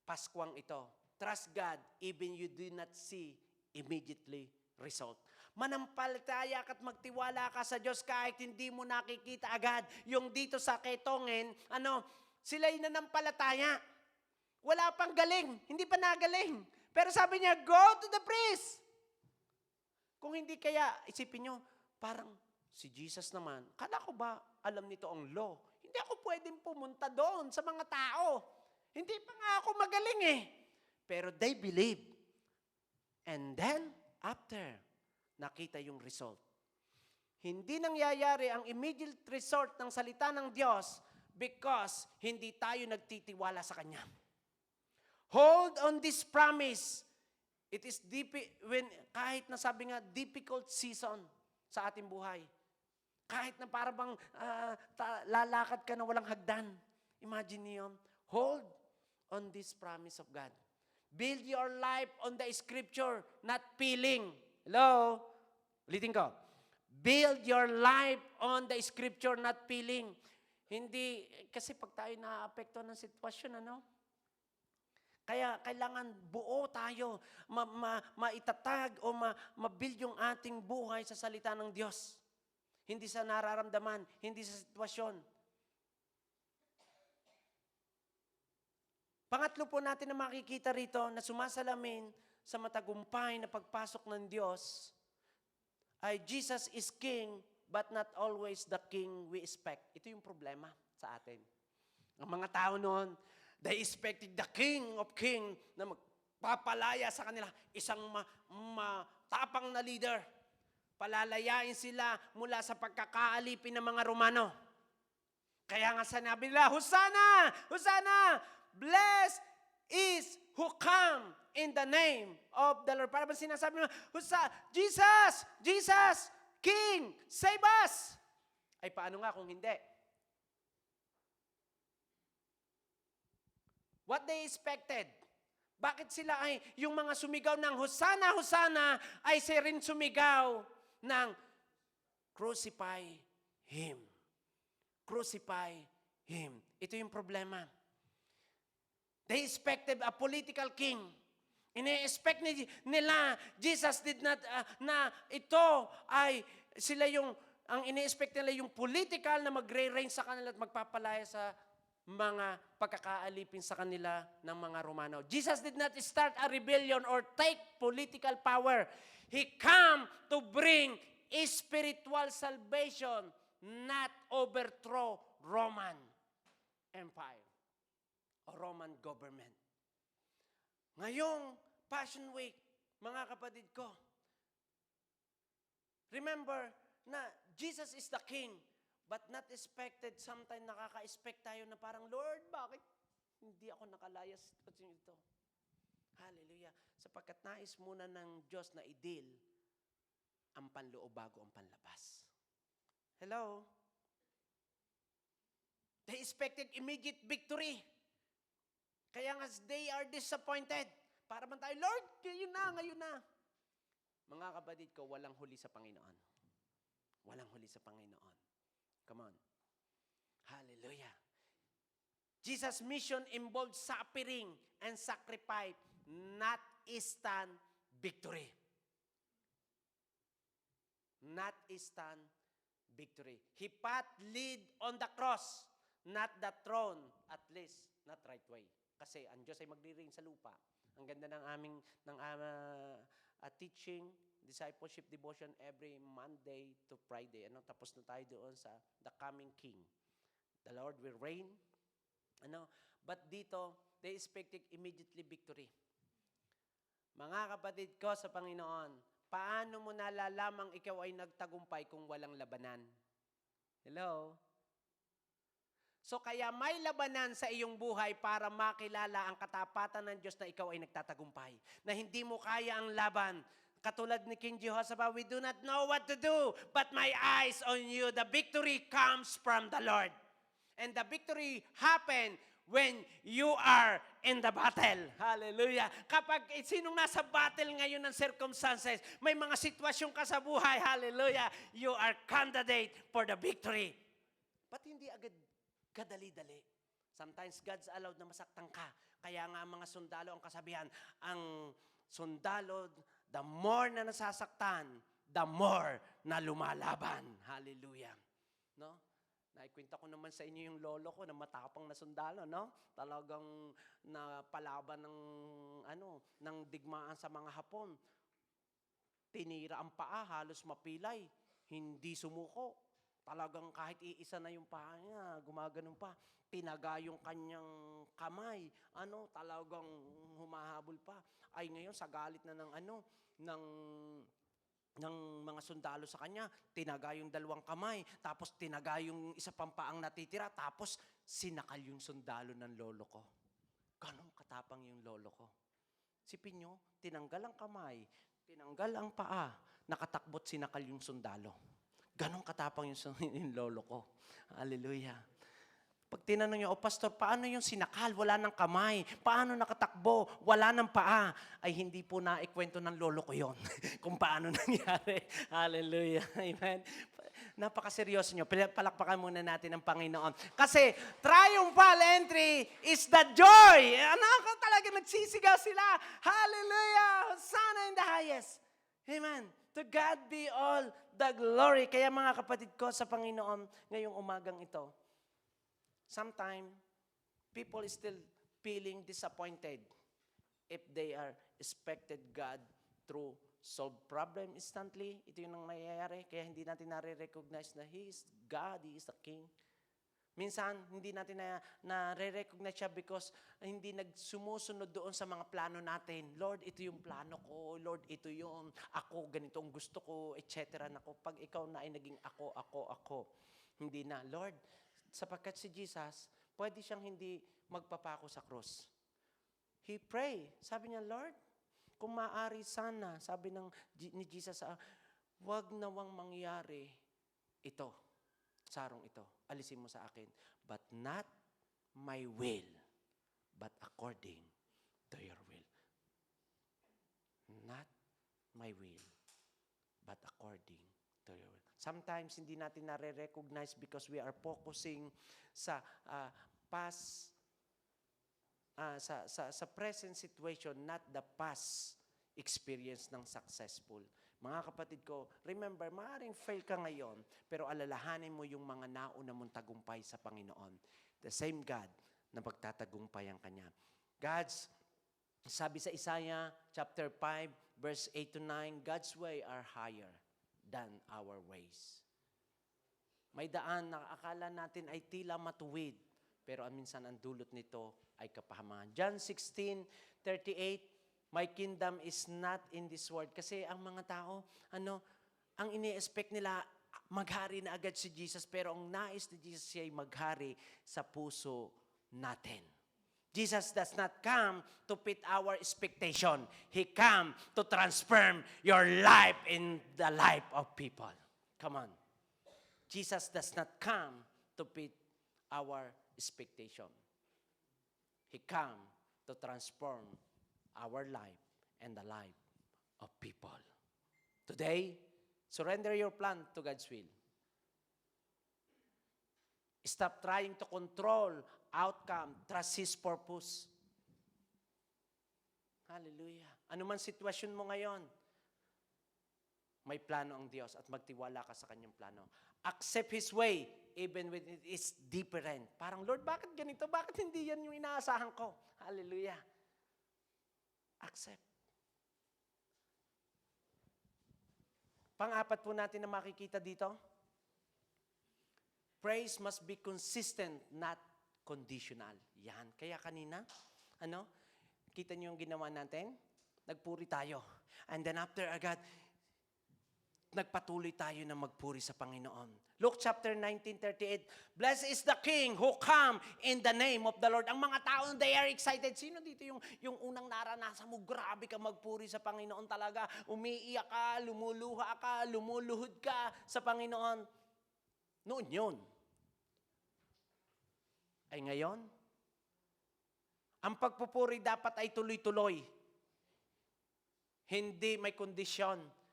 Paskwang ito. Trust God even you do not see immediately result. Manampalataya ka at magtiwala ka sa Diyos kahit hindi mo nakikita agad. Yung dito sa Ketongin, sila'y nanampalataya. Wala pang galing. Hindi pa nagaling. Pero sabi niya, go to the priest. Kung hindi kaya, isipin nyo, parang si Jesus naman, kala ko ba alam nito ang law? Hindi ako pwedeng pumunta doon sa mga tao. Hindi pa nga ako magaling eh. Pero they believe. And then, after, nakita yung result. Hindi nangyayari ang immediate result ng salita ng Diyos because hindi tayo nagtitiwala sa Kanya. Hold on this promise. It is kahit na sabi nga, difficult season sa ating buhay. Kahit na parang lalakad ka na walang hagdan. Imagine niyo, hold on this promise of God. Build your life on the scripture, not feeling. Hello? Ulitin ko. Build your life on the scripture, not feeling. Hindi, kasi pag tayo na-apekto ng sitwasyon, Kaya kailangan buo tayo, maitatag o ma-build yung ating buhay sa salita ng Diyos. Hindi sa nararamdaman, hindi sa sitwasyon. Pangatlo po natin na makikita rito na sumasalamin sa matagumpay na pagpasok ng Diyos ay Jesus is King but not always the King we expect. Ito yung problema sa atin. Ang mga tao noon, they expected the King of King na magpapalaya sa kanila. Isang matapang na leader. Palalayain sila mula sa pagkakaalipin ng mga Romano. Kaya nga sinabi nila, Hosanna! Hosanna! Blessed is who come in the name of the Lord. Para bang sinasabi nila, Jesus! Jesus! King! Save us! Ay paano nga kung hindi? What they expected? Bakit sila ay, yung mga sumigaw ng Hosanna, Hosanna, ay siya rin sumigaw ng crucify Him. Crucify Him. Ito yung problema. They expected a political king. Ine-expect nila, Jesus did not, na ito ay sila yung, ang ine-expect nila yung political na magre-reign sa kanila at magpapalaya sa mga pagkakaalipin sa kanila ng mga Romano. Jesus did not start a rebellion or take political power. He came to bring spiritual salvation, not overthrow Roman Empire o Roman government. Ngayong Passion Week, mga kapatid ko, remember na Jesus is the King, but not expected. Sometimes nakaka-expect tayo na parang, Lord, bakit hindi ako nakalayas sa ito? Hallelujah. Sapagkat nais muna ng Diyos na i-deal ang panloob bago ang panlabas. Hello? They expected immediate victory. Kaya nga they are disappointed. Para man tayo, Lord, ngayon na. Mga kapatid ko, walang huli sa Panginoon. Walang huli sa Panginoon. Come on. Hallelujah. Jesus' mission involved suffering and sacrifice, not instant victory. Not instant victory. He fought lead on the cross, not the throne, at least not right way. Kasi ang Diyos ay magre-reign sa lupa. Ang ganda ng aming teaching, discipleship devotion every Monday to Friday. Tapos na tayo doon sa the coming King. The Lord will reign. But dito, they expected immediately victory. Mga kapatid ko sa Panginoon, paano mo nalalamang ikaw ay nagtagumpay kung walang labanan? Hello? So kaya may labanan sa iyong buhay para makilala ang katapatan ng Diyos na ikaw ay nagtatagumpay. Na hindi mo kaya ang laban. Katulad ni King Jehoshaphat, we do not know what to do, but my eyes on you. The victory comes from the Lord. And the victory happen when you are in the battle. Hallelujah. Kapag sinong nasa battle ngayon ng circumstances, may mga sitwasyon ka sa buhay, hallelujah, you are candidate for the victory. But hindi agad kadali-dali. Sometimes God's allowed na masaktan ka. Kaya nga ang mga sundalo ang kasabihan, ang sundalo, the more na nasasaktan, the more na lumalaban. Hallelujah. No? Naikwenta ko naman sa inyo yung lolo ko na matapang na sundalo, no? Talagang napalaban ng digmaan sa mga Hapon. Tinira ang paa, halos mapilay, hindi sumuko. Talagang kahit iisa na yung paa niya, gumaganon pa. Tinaga yung kanyang kamay. Talagang humahabol pa. Ay ngayon, sa galit na ng mga sundalo sa kanya, tinaga yung dalawang kamay, tapos tinaga yung isa pang paang natitira, tapos sinakal yung sundalo ng lolo ko. Ganong katapang yung lolo ko. Sipin nyo, tinanggal ang kamay, tinanggal ang paa, nakatakbot sinakal yung sundalo. Ganon katapang yung lolo ko. Hallelujah. Pag tinanong niyo, pastor, paano yung sinakal? Wala ng kamay. Paano nakatakbo? Wala ng paa. Ay, hindi po naikwento ng lolo ko yon kung paano nangyari. Hallelujah. Amen. Napakaseryoso nyo. Palakpakan muna natin ang Panginoon. Kasi triumphal entry is the joy. Talaga nagsisigaw sila. Hallelujah. Hosanna in the highest. Amen. To God be all the glory. Kaya mga kapatid ko sa Panginoon, ngayong umagang ito, sometimes people is still feeling disappointed if they are expected God through solve problem instantly. Ito yung nangyayari. Kaya hindi natin nare-recognize na He is God, He is the King. Minsan, hindi natin na-recognize siya because hindi nagsumusunod doon sa mga plano natin. Lord, ito yung plano ko. Lord, ito yung ako, ganito ang gusto ko, etc. Pag ikaw na ay naging ako. Hindi na. Lord, sapagkat si Jesus, pwede siyang hindi magpapako sa krus. He pray. Sabi niya, Lord, kung maaari sana, sabi ni Jesus, wag nawang mangyari ito, sarong ito. Alisin mo sa akin. But not my will, but according to your will. Not my will, but according to your will. Sometimes hindi natin nare-recognize because we are focusing sa past, sa present situation, not the past experience ng successful. Mga kapatid ko, remember, maaaring fail ka ngayon, pero alalahanin mo yung mga nauna mong tagumpay sa Panginoon. The same God na magtatagumpayan ka niya. God's, sabi sa Isaiah chapter 5, verse 8 to 9, God's way are higher than our ways. May daan na akala natin ay tila matuwid, pero minsan ang dulot nito ay kapahamangan. John 16:38, my kingdom is not in this world. Kasi ang mga tao, ang ini-expect nila, maghari na agad si Jesus, pero ang nais ni Jesus siya ay maghari sa puso natin. Jesus does not come to fit our expectation. He come to transform your life in the life of people. Come on. Jesus does not come to fit our expectation. He come to transform our life and the life of people. Today, surrender your plan to God's will. Stop trying to control outcome, trust His purpose. Hallelujah. Ano man sitwasyon mo ngayon, may plano ang Diyos at magtiwala ka sa Kanyang plano. Accept His way, even when it is different. Parang, Lord, bakit ganito? Bakit hindi yan yung inaasahan ko? Hallelujah. Accept. Pang-apat po natin na makikita dito, praise must be consistent, not conditional. Yan. Kaya kanina, kita niyo yung ginawa natin? Nagpuri tayo. And then after agad, nagpatuloy tayo na magpuri sa Panginoon. Luke chapter 19:38, Blessed is the King who come in the name of the Lord. Ang mga tao, they are excited. Sino dito yung unang naranasan mo, grabe ka magpuri sa Panginoon talaga. Umiiyak ka, lumuluha ka, lumuluhod ka sa Panginoon. Noon yun. Ay ngayon, ang pagpupuri dapat ay tuloy-tuloy. Hindi may kondisyon.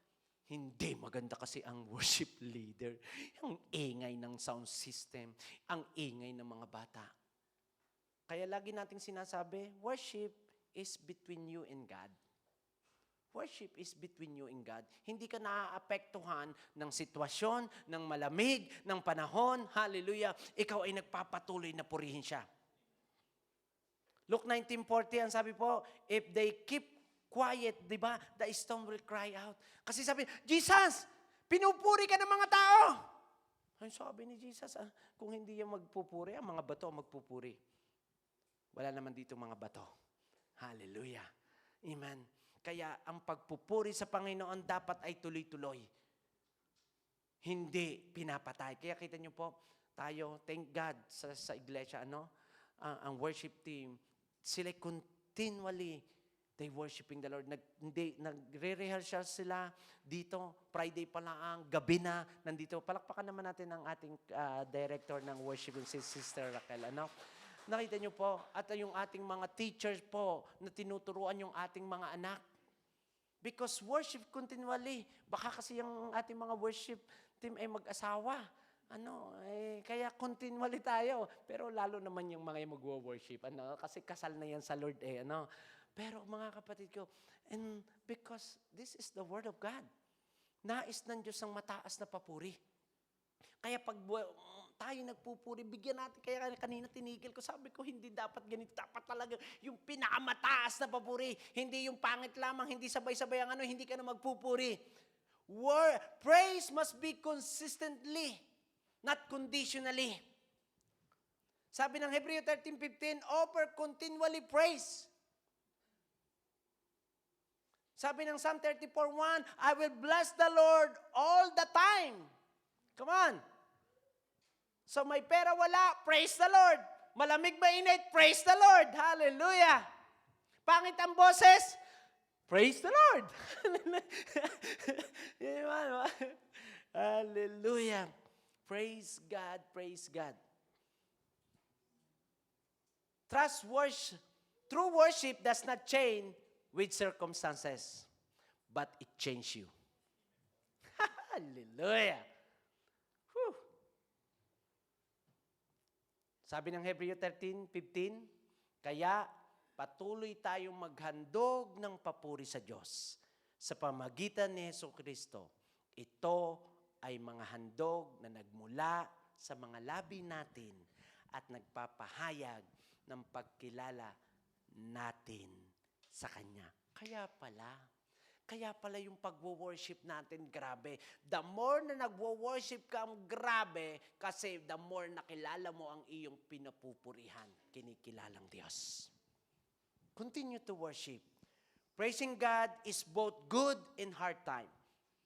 Hindi maganda kasi ang worship leader. Ang ingay ng sound system, ang ingay ng mga bata. Kaya lagi nating sinasabi, worship is between you and God. Worship is between you and God. Hindi ka naaapektuhan ng sitwasyon, ng malamig, ng panahon. Hallelujah. Ikaw ay nagpapatuloy na purihin siya. Luke 19:40, ang sabi po, if they keep quiet, di ba? The storm will cry out. Kasi sabi, Jesus, pinupuri ka ng mga tao. Ay, sabi ni Jesus, kung hindi yan magpupuri, ang mga bato magpupuri. Wala naman dito mga bato. Hallelujah. Amen. Kaya ang pagpupuri sa Panginoon dapat ay tuloy-tuloy. Hindi pinapatay. Kaya kita niyo po, tayo, thank God sa iglesia, ang worship team, sila continually, they worshiping the Lord. Nagre-rehearsal sila dito, Friday pa lang, gabi na, nandito. Palakpakan naman natin ang ating director ng worship, si Sister Raquel. Nakita niyo po, at yung ating mga teachers po, na tinuturuan yung ating mga anak. Because worship continually. Baka kasi yung ating mga worship team ay mag-asawa. Kaya continually tayo. Pero lalo naman yung mga mag-worship. Kasi kasal na yan sa Lord Pero mga kapatid ko, and because this is the Word of God. Nais ng Diyos ang mataas na papuri. Kaya pag tayo nagpupuri, bigyan natin. Kaya kanina tinigil ko, sabi ko, hindi dapat ganito. Dapat talaga yung pinakamataas na papuri. Hindi yung pangit lamang, hindi sabay-sabay ang hindi ka na magpupuri. Praise must be consistently, not conditionally. Sabi ng Hebreo 13:15, offer continually praise. Sabi ng Psalm 34:1, I will bless the Lord all the time. Come on. So may pera wala, praise the Lord. Malamig mainit, praise the Lord. Hallelujah. Pangit ang boses, praise the Lord. Diba? Hallelujah. Praise God, praise God. True worship does not change with circumstances, but it changes you. Hallelujah. Whew. Sabi ng Hebreo 13:15, kaya patuloy tayong maghandog ng papuri sa Diyos sa pamagitan ni Jesucristo. Ito ay mga handog na nagmula sa mga labi natin at nagpapahayag ng pagkilala natin sa Kanya. Kaya pala yung pagwo-worship natin, grabe. The more na nagwo-worship ka, grabe, kasi the more nakilala mo ang iyong pinapupurihan, kinikilalang Diyos. Continue to worship. Praising God is both good and hard time.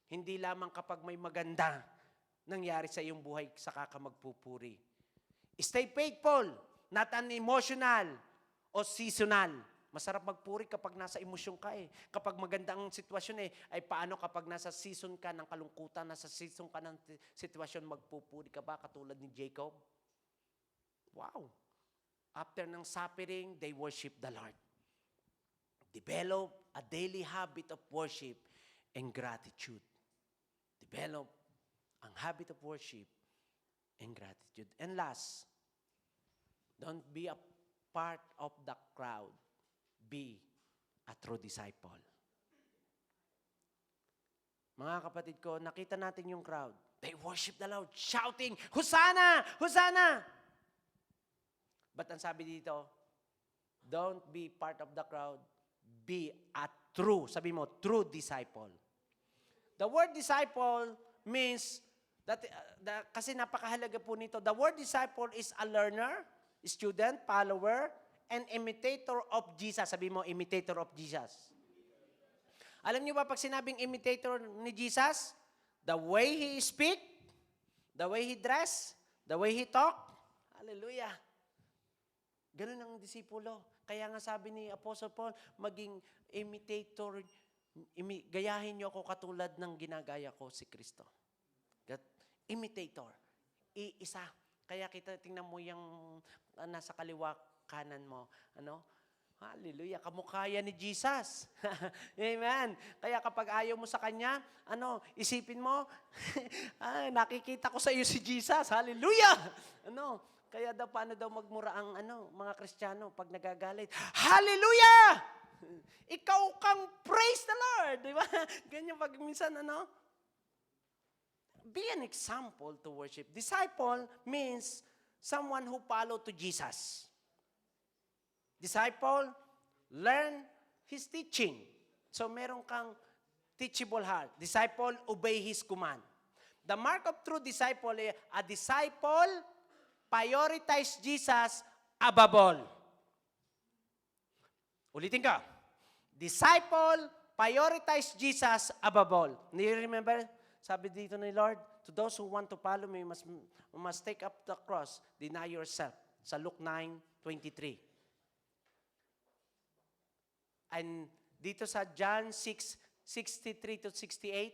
Hindi lamang kapag may maganda nangyari sa iyong buhay, saka ka magpupuri. Stay faithful, not an emotional o seasonal. Masarap magpuri kapag nasa emosyon ka eh. Kapag maganda ang sitwasyon eh, ay paano kapag nasa season ka ng kalungkutan, nasa season ka ng sitwasyon, magpupuri ka ba katulad ni Jacob? Wow! After ng suffering, they worship the Lord. Develop a daily habit of worship and gratitude. Develop ang habit of worship and gratitude. And last, don't be a part of the crowd. Be a true disciple. Mga kapatid ko, nakita natin yung crowd. They worship the Lord, shouting, Hosanna! Hosanna! But ang sabi dito, don't be part of the crowd. Be a true, sabi mo, true disciple. The word disciple means, kasi napakahalaga po nito, the word disciple is a learner, student, follower, and imitator of Jesus. Sabi mo, imitator of Jesus. Alam niyo ba pag sinabing imitator ni Jesus, the way He speak, the way He dress, the way He talk, hallelujah. Ganun ang disipulo. Kaya nga sabi ni Apostle Paul, maging imitator, gayahin niyo ako katulad ng ginagaya ko si Kristo. Imitator. Iisa. Kaya kita tingnan mo yung nasa kaliwa kanan mo. Hallelujah. Kamukha yan ni Jesus. Amen. Kaya kapag ayaw mo sa Kanya, isipin mo, nakikita ko sa iyo si Jesus. Hallelujah. Kaya daw, paano daw magmura ang mga Kristiyano pag nagagalit? Hallelujah! Ikaw kang praise the Lord. Di ba? Ganyan pag minsan, Be an example to worship. Disciple means someone who follow to Jesus. Disciple, learn His teaching. So meron kang teachable heart. Disciple, obey His command. The mark of true disciple, a disciple prioritize Jesus above all. Ulitin ka. Disciple, prioritize Jesus above all. Do you remember? Sabi dito ni Lord, to those who want to follow me, must take up the cross, deny yourself. Sa Luke 9:23. And dito sa John 6:63 to 68,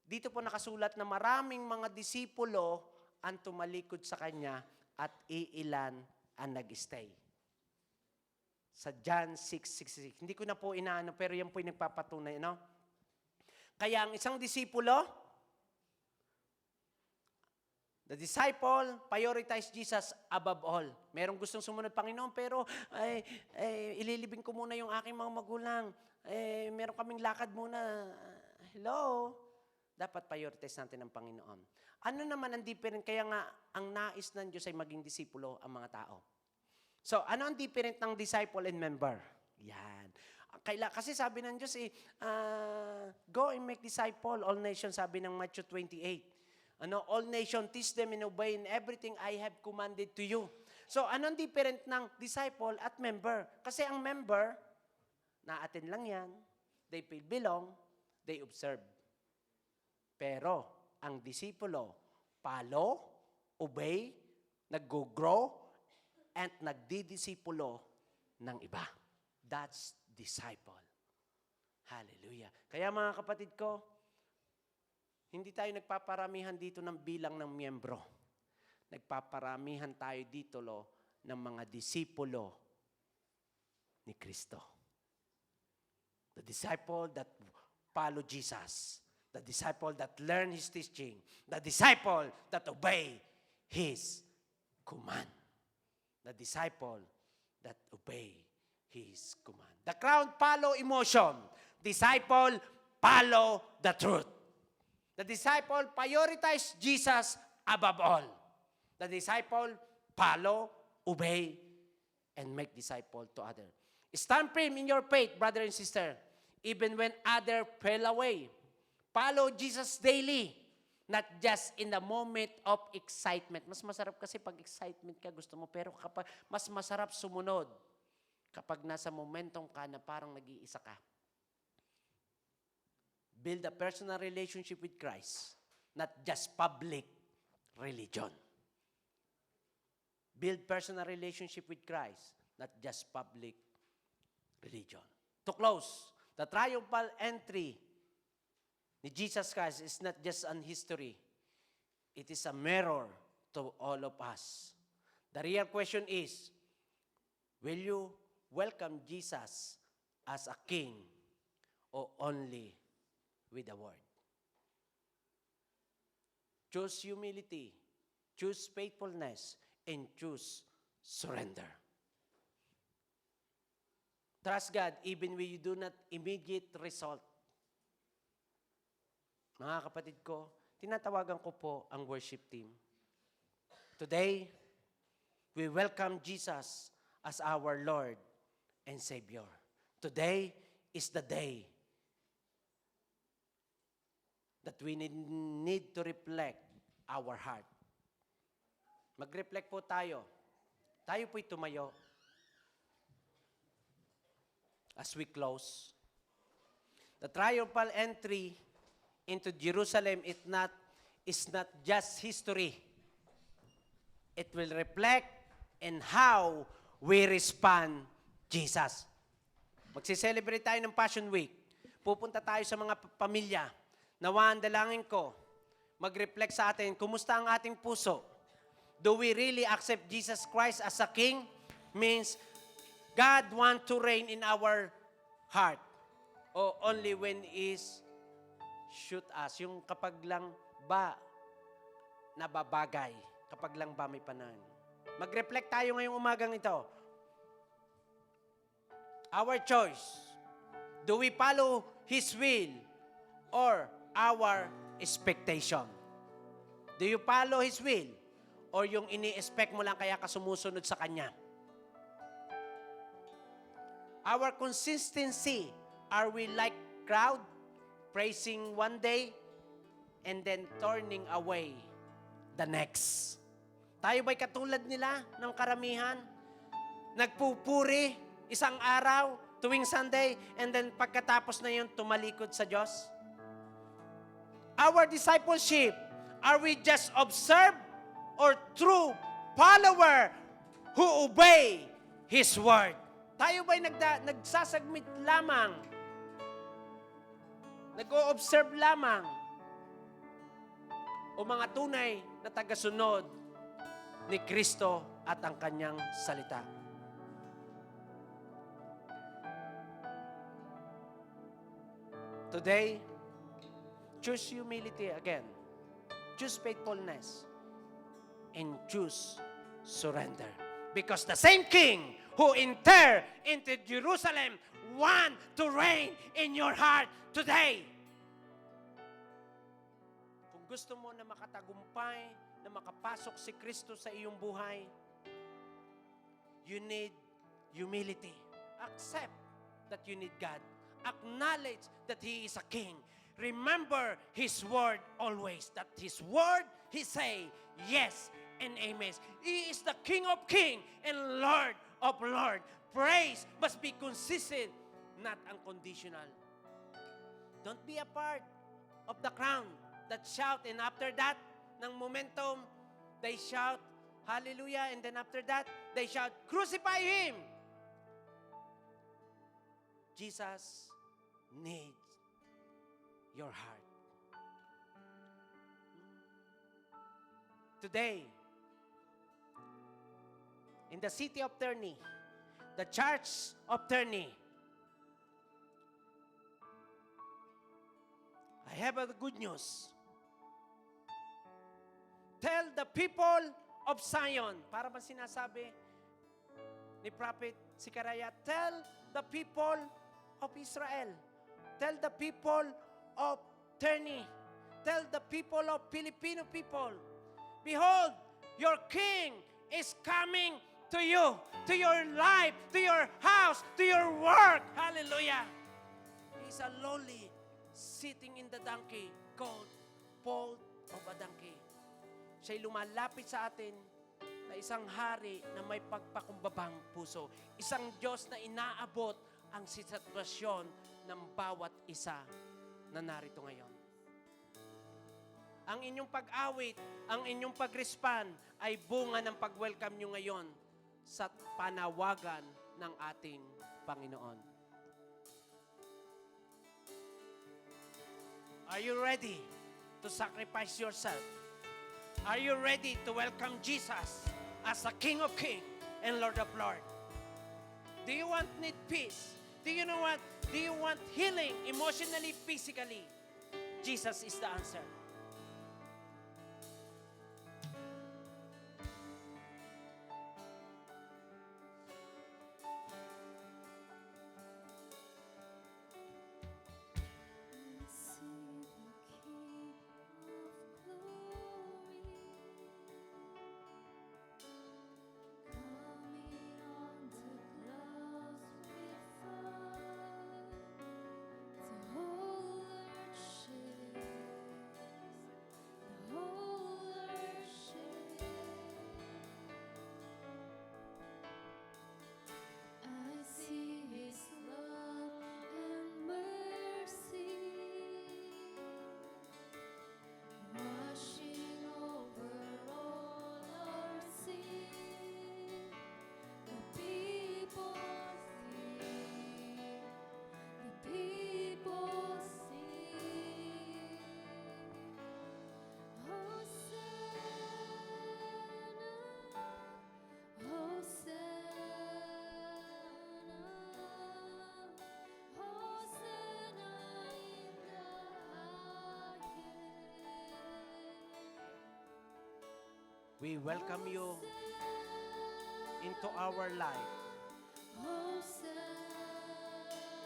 dito po nakasulat na maraming mga disipulo ang tumalikod sa Kanya at iilan ang nag-stay. Sa John 6:66. Hindi ko na po inaano, pero yan po yung nagpapatunay, Kaya ang isang disipulo, the disciple prioritize Jesus above all. Merong gustong sumunod Panginoon, pero ililibing ko muna yung aking mga magulang. Meron kaming lakad muna. Hello? Dapat prioritize natin ang Panginoon. Ano naman ang different? Kaya nga, ang nais ng Diyos ay maging disipulo ang mga tao. So, ano ang different ng disciple and member? Yan. Kasi sabi ng Diyos, go and make disciple, all nations, sabi ng Matthew 28. All nations, teach them and obey in everything I have commanded to you. So, anong different ng disciple at member? Kasi ang member, na-attend lang yan, they feel belong, they observe. Pero, ang disipulo, follow, obey, nag-grow, and nagdidisipulo ng iba. That's disciple. Hallelujah. Kaya mga kapatid ko, hindi tayo nagpaparamihan dito ng bilang ng miyembro. Nagpaparamihan tayo dito ng mga disipulo ni Kristo. The disciple that follow Jesus. The disciple that learn His teaching. The disciple that obey His command. The disciple that obey His command. The crowd follow emotion. Disciple follow the truth. The disciple prioritize Jesus above all. The disciple follow, obey, and make disciple to others. Stand firm in your faith, brother and sister, even when others fell away. Follow Jesus daily, not just in the moment of excitement. Mas masarap kasi pag excitement ka, gusto mo, pero kapag mas masarap sumunod kapag nasa momentum ka na parang nag-iisa ka. Build a personal relationship with Christ, not just public religion. Build personal relationship with Christ, not just public religion. To close, the triumphal entry ni Jesus Christ is not just an history. It is a mirror to all of us. The real question is, will you welcome Jesus as a king or only with the word? Choose humility, choose faithfulness, and choose surrender. Trust God even when you do not immediate result. Mga kapatid ko, tinatawagan ko po ang worship team. Today, we welcome Jesus as our Lord and Savior. Today is the day that we need to reflect our heart. Mag-reflect po tayo. Tayo po'y tumayo. As we close, the triumphal entry into Jerusalem is not just history. It will reflect in how we respond Jesus. Magsi-celebrate tayo ng Passion Week. Pupunta tayo sa mga pamilya. Nawa ang dalangin ko, mag-reflect sa atin, kumusta ang ating puso? Do we really accept Jesus Christ as a King? Means, God want to reign in our heart. O only when is shoot us. Yung kapag lang ba nababagay. Kapag lang ba may panahon. Mag-reflect tayo ngayong umagang ito. Our choice. Do we follow His will or our expectation? Do you follow His will or yung ini-expect mo lang kaya ka sumusunod sa Kanya? Our consistency, are we like crowd, praising one day and then turning away the next? Tayo ba'y katulad nila ng karamihan? Nagpupuri isang araw, tuwing Sunday, and then pagkatapos na yun, tumalikod sa Diyos? Our discipleship, are we just observe or true follower who obey His word? Tayo ba'y nagsasagmit lamang? Nag-o-observe lamang? O mga tunay na tagasunod ni Kristo at ang Kanyang salita? Today, choose humility again. Choose faithfulness. And choose surrender. Because the same King who entered into Jerusalem want to reign in your heart today. Kung gusto mo na makatagumpay, na makapasok si Kristo sa iyong buhay, you need humility. Accept that you need God. Acknowledge that He is a King. Remember His word always. That His word, He say, yes and amen. He is the King of kings and Lord of lords. Praise must be consistent, not unconditional. Don't be a part of the crowd that shout, and after that, ng momentum, they shout, Hallelujah. And then after that, they shout, crucify him. Jesus needs your heart. Today, in the city of Terni, the church of Terni, I have a good news. Tell the people of Zion, para ba sinasabi ni Prophet Zechariah, tell the people of Israel, tell the people of Terni, tell the people of Filipino people, behold, your king is coming to you, to your life, to your house, to your work. Hallelujah. He's a lowly, sitting in the donkey, called foal of a donkey. Siya'y lumalapit sa atin na isang hari na may pagpakumbabang puso. Isang Diyos na inaabot ang sitwasyon ng bawat isa na narito ngayon. Ang inyong pag-awit, ang inyong pag-respond ay bunga ng pag-welcome nyo ngayon sa panawagan ng ating Panginoon. Are you ready to sacrifice yourself? Are you ready to welcome Jesus as the King of Kings and Lord of Lords? Do you need peace? Do you know what? Do you want healing emotionally, physically? Jesus is the answer. We welcome you into our life.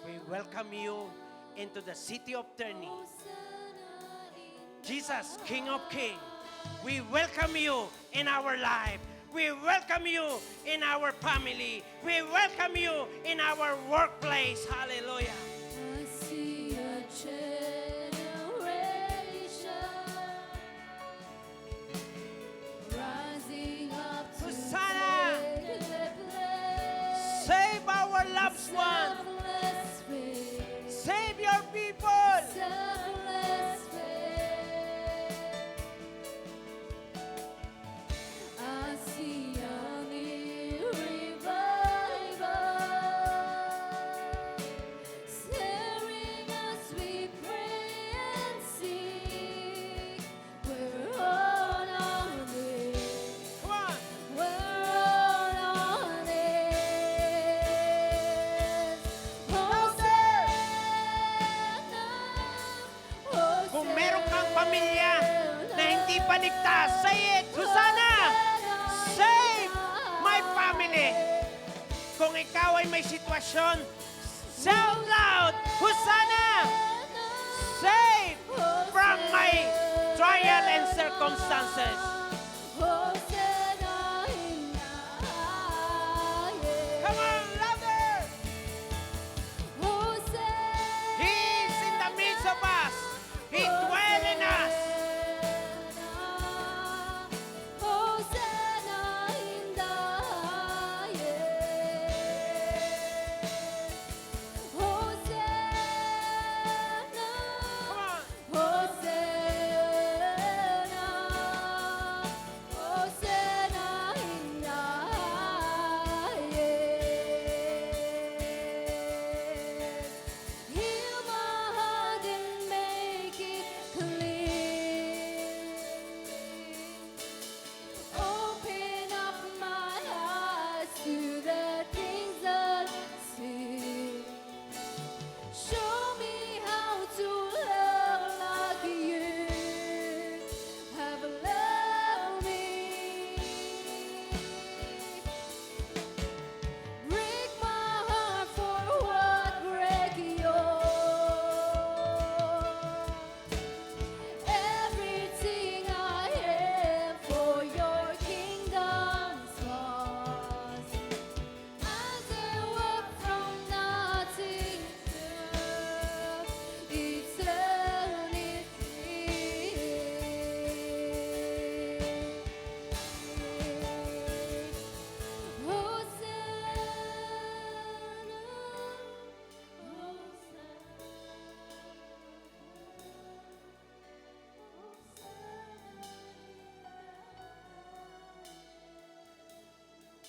We welcome you into the city of Terni. Jesus, King of Kings, we welcome you in our life. We welcome you in our family. We welcome you in our workplace. Hallelujah. I see a generation rising up to Hosanna! take their place. Save our loved ones. Selfless faith, Save your people. selfless faith. I see a new revival stirring as we pray and sing. We're all on it. Come on. We're all on it. Hosanna, Kung meron kang pamilya na hindi pa ligtas, say it, Hosanna! Save my family! Kung ikaw ay may sitwasyon, shout loud, Hosanna! Save from my trial and circumstances. Hosanna in the highest. Come on, louder! Hosanna. He is in the midst of us. He dwells in us. Hosanna in the highest. Hosanna. Come on. Hosanna.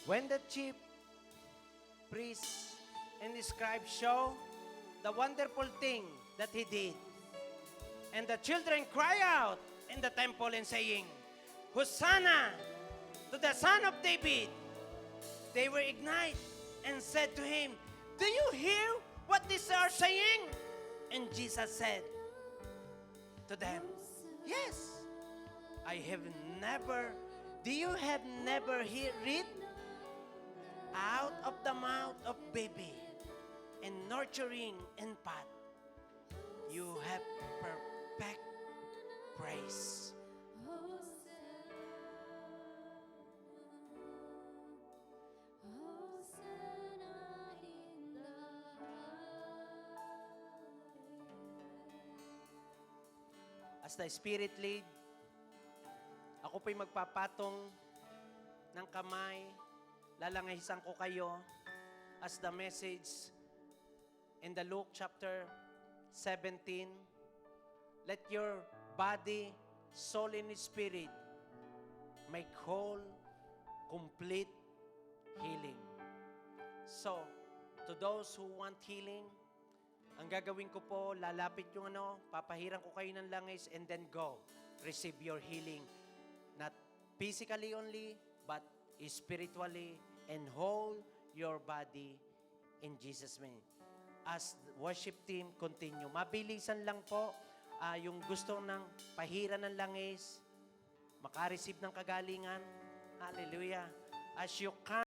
When the chief priests and the scribes show the wonderful thing that he did, and the children cry out in the temple and saying, Hosanna to the Son of David, they were ignited and said to him, do you hear what these are saying? And Jesus said to them, yes, do you have never read? Out of the mouth of baby and nurturing and pat, you have perfect praise. As the Spirit lead, ako po'y magpapatong ng kamay, lalangahisan ko kayo as the message in the Luke chapter 17. Let your body, soul, and spirit make whole, complete healing. So, to those who want healing, ang gagawin ko po, lalapit yung papahiran ko kayo ng langis and then go. Receive your healing. Not physically only, but spiritually and whole your body in Jesus' name. As the worship team continue, mabilisan lang po yung gusto ng pahiran ng langis, makareceive ng kagalingan. Hallelujah. As you come,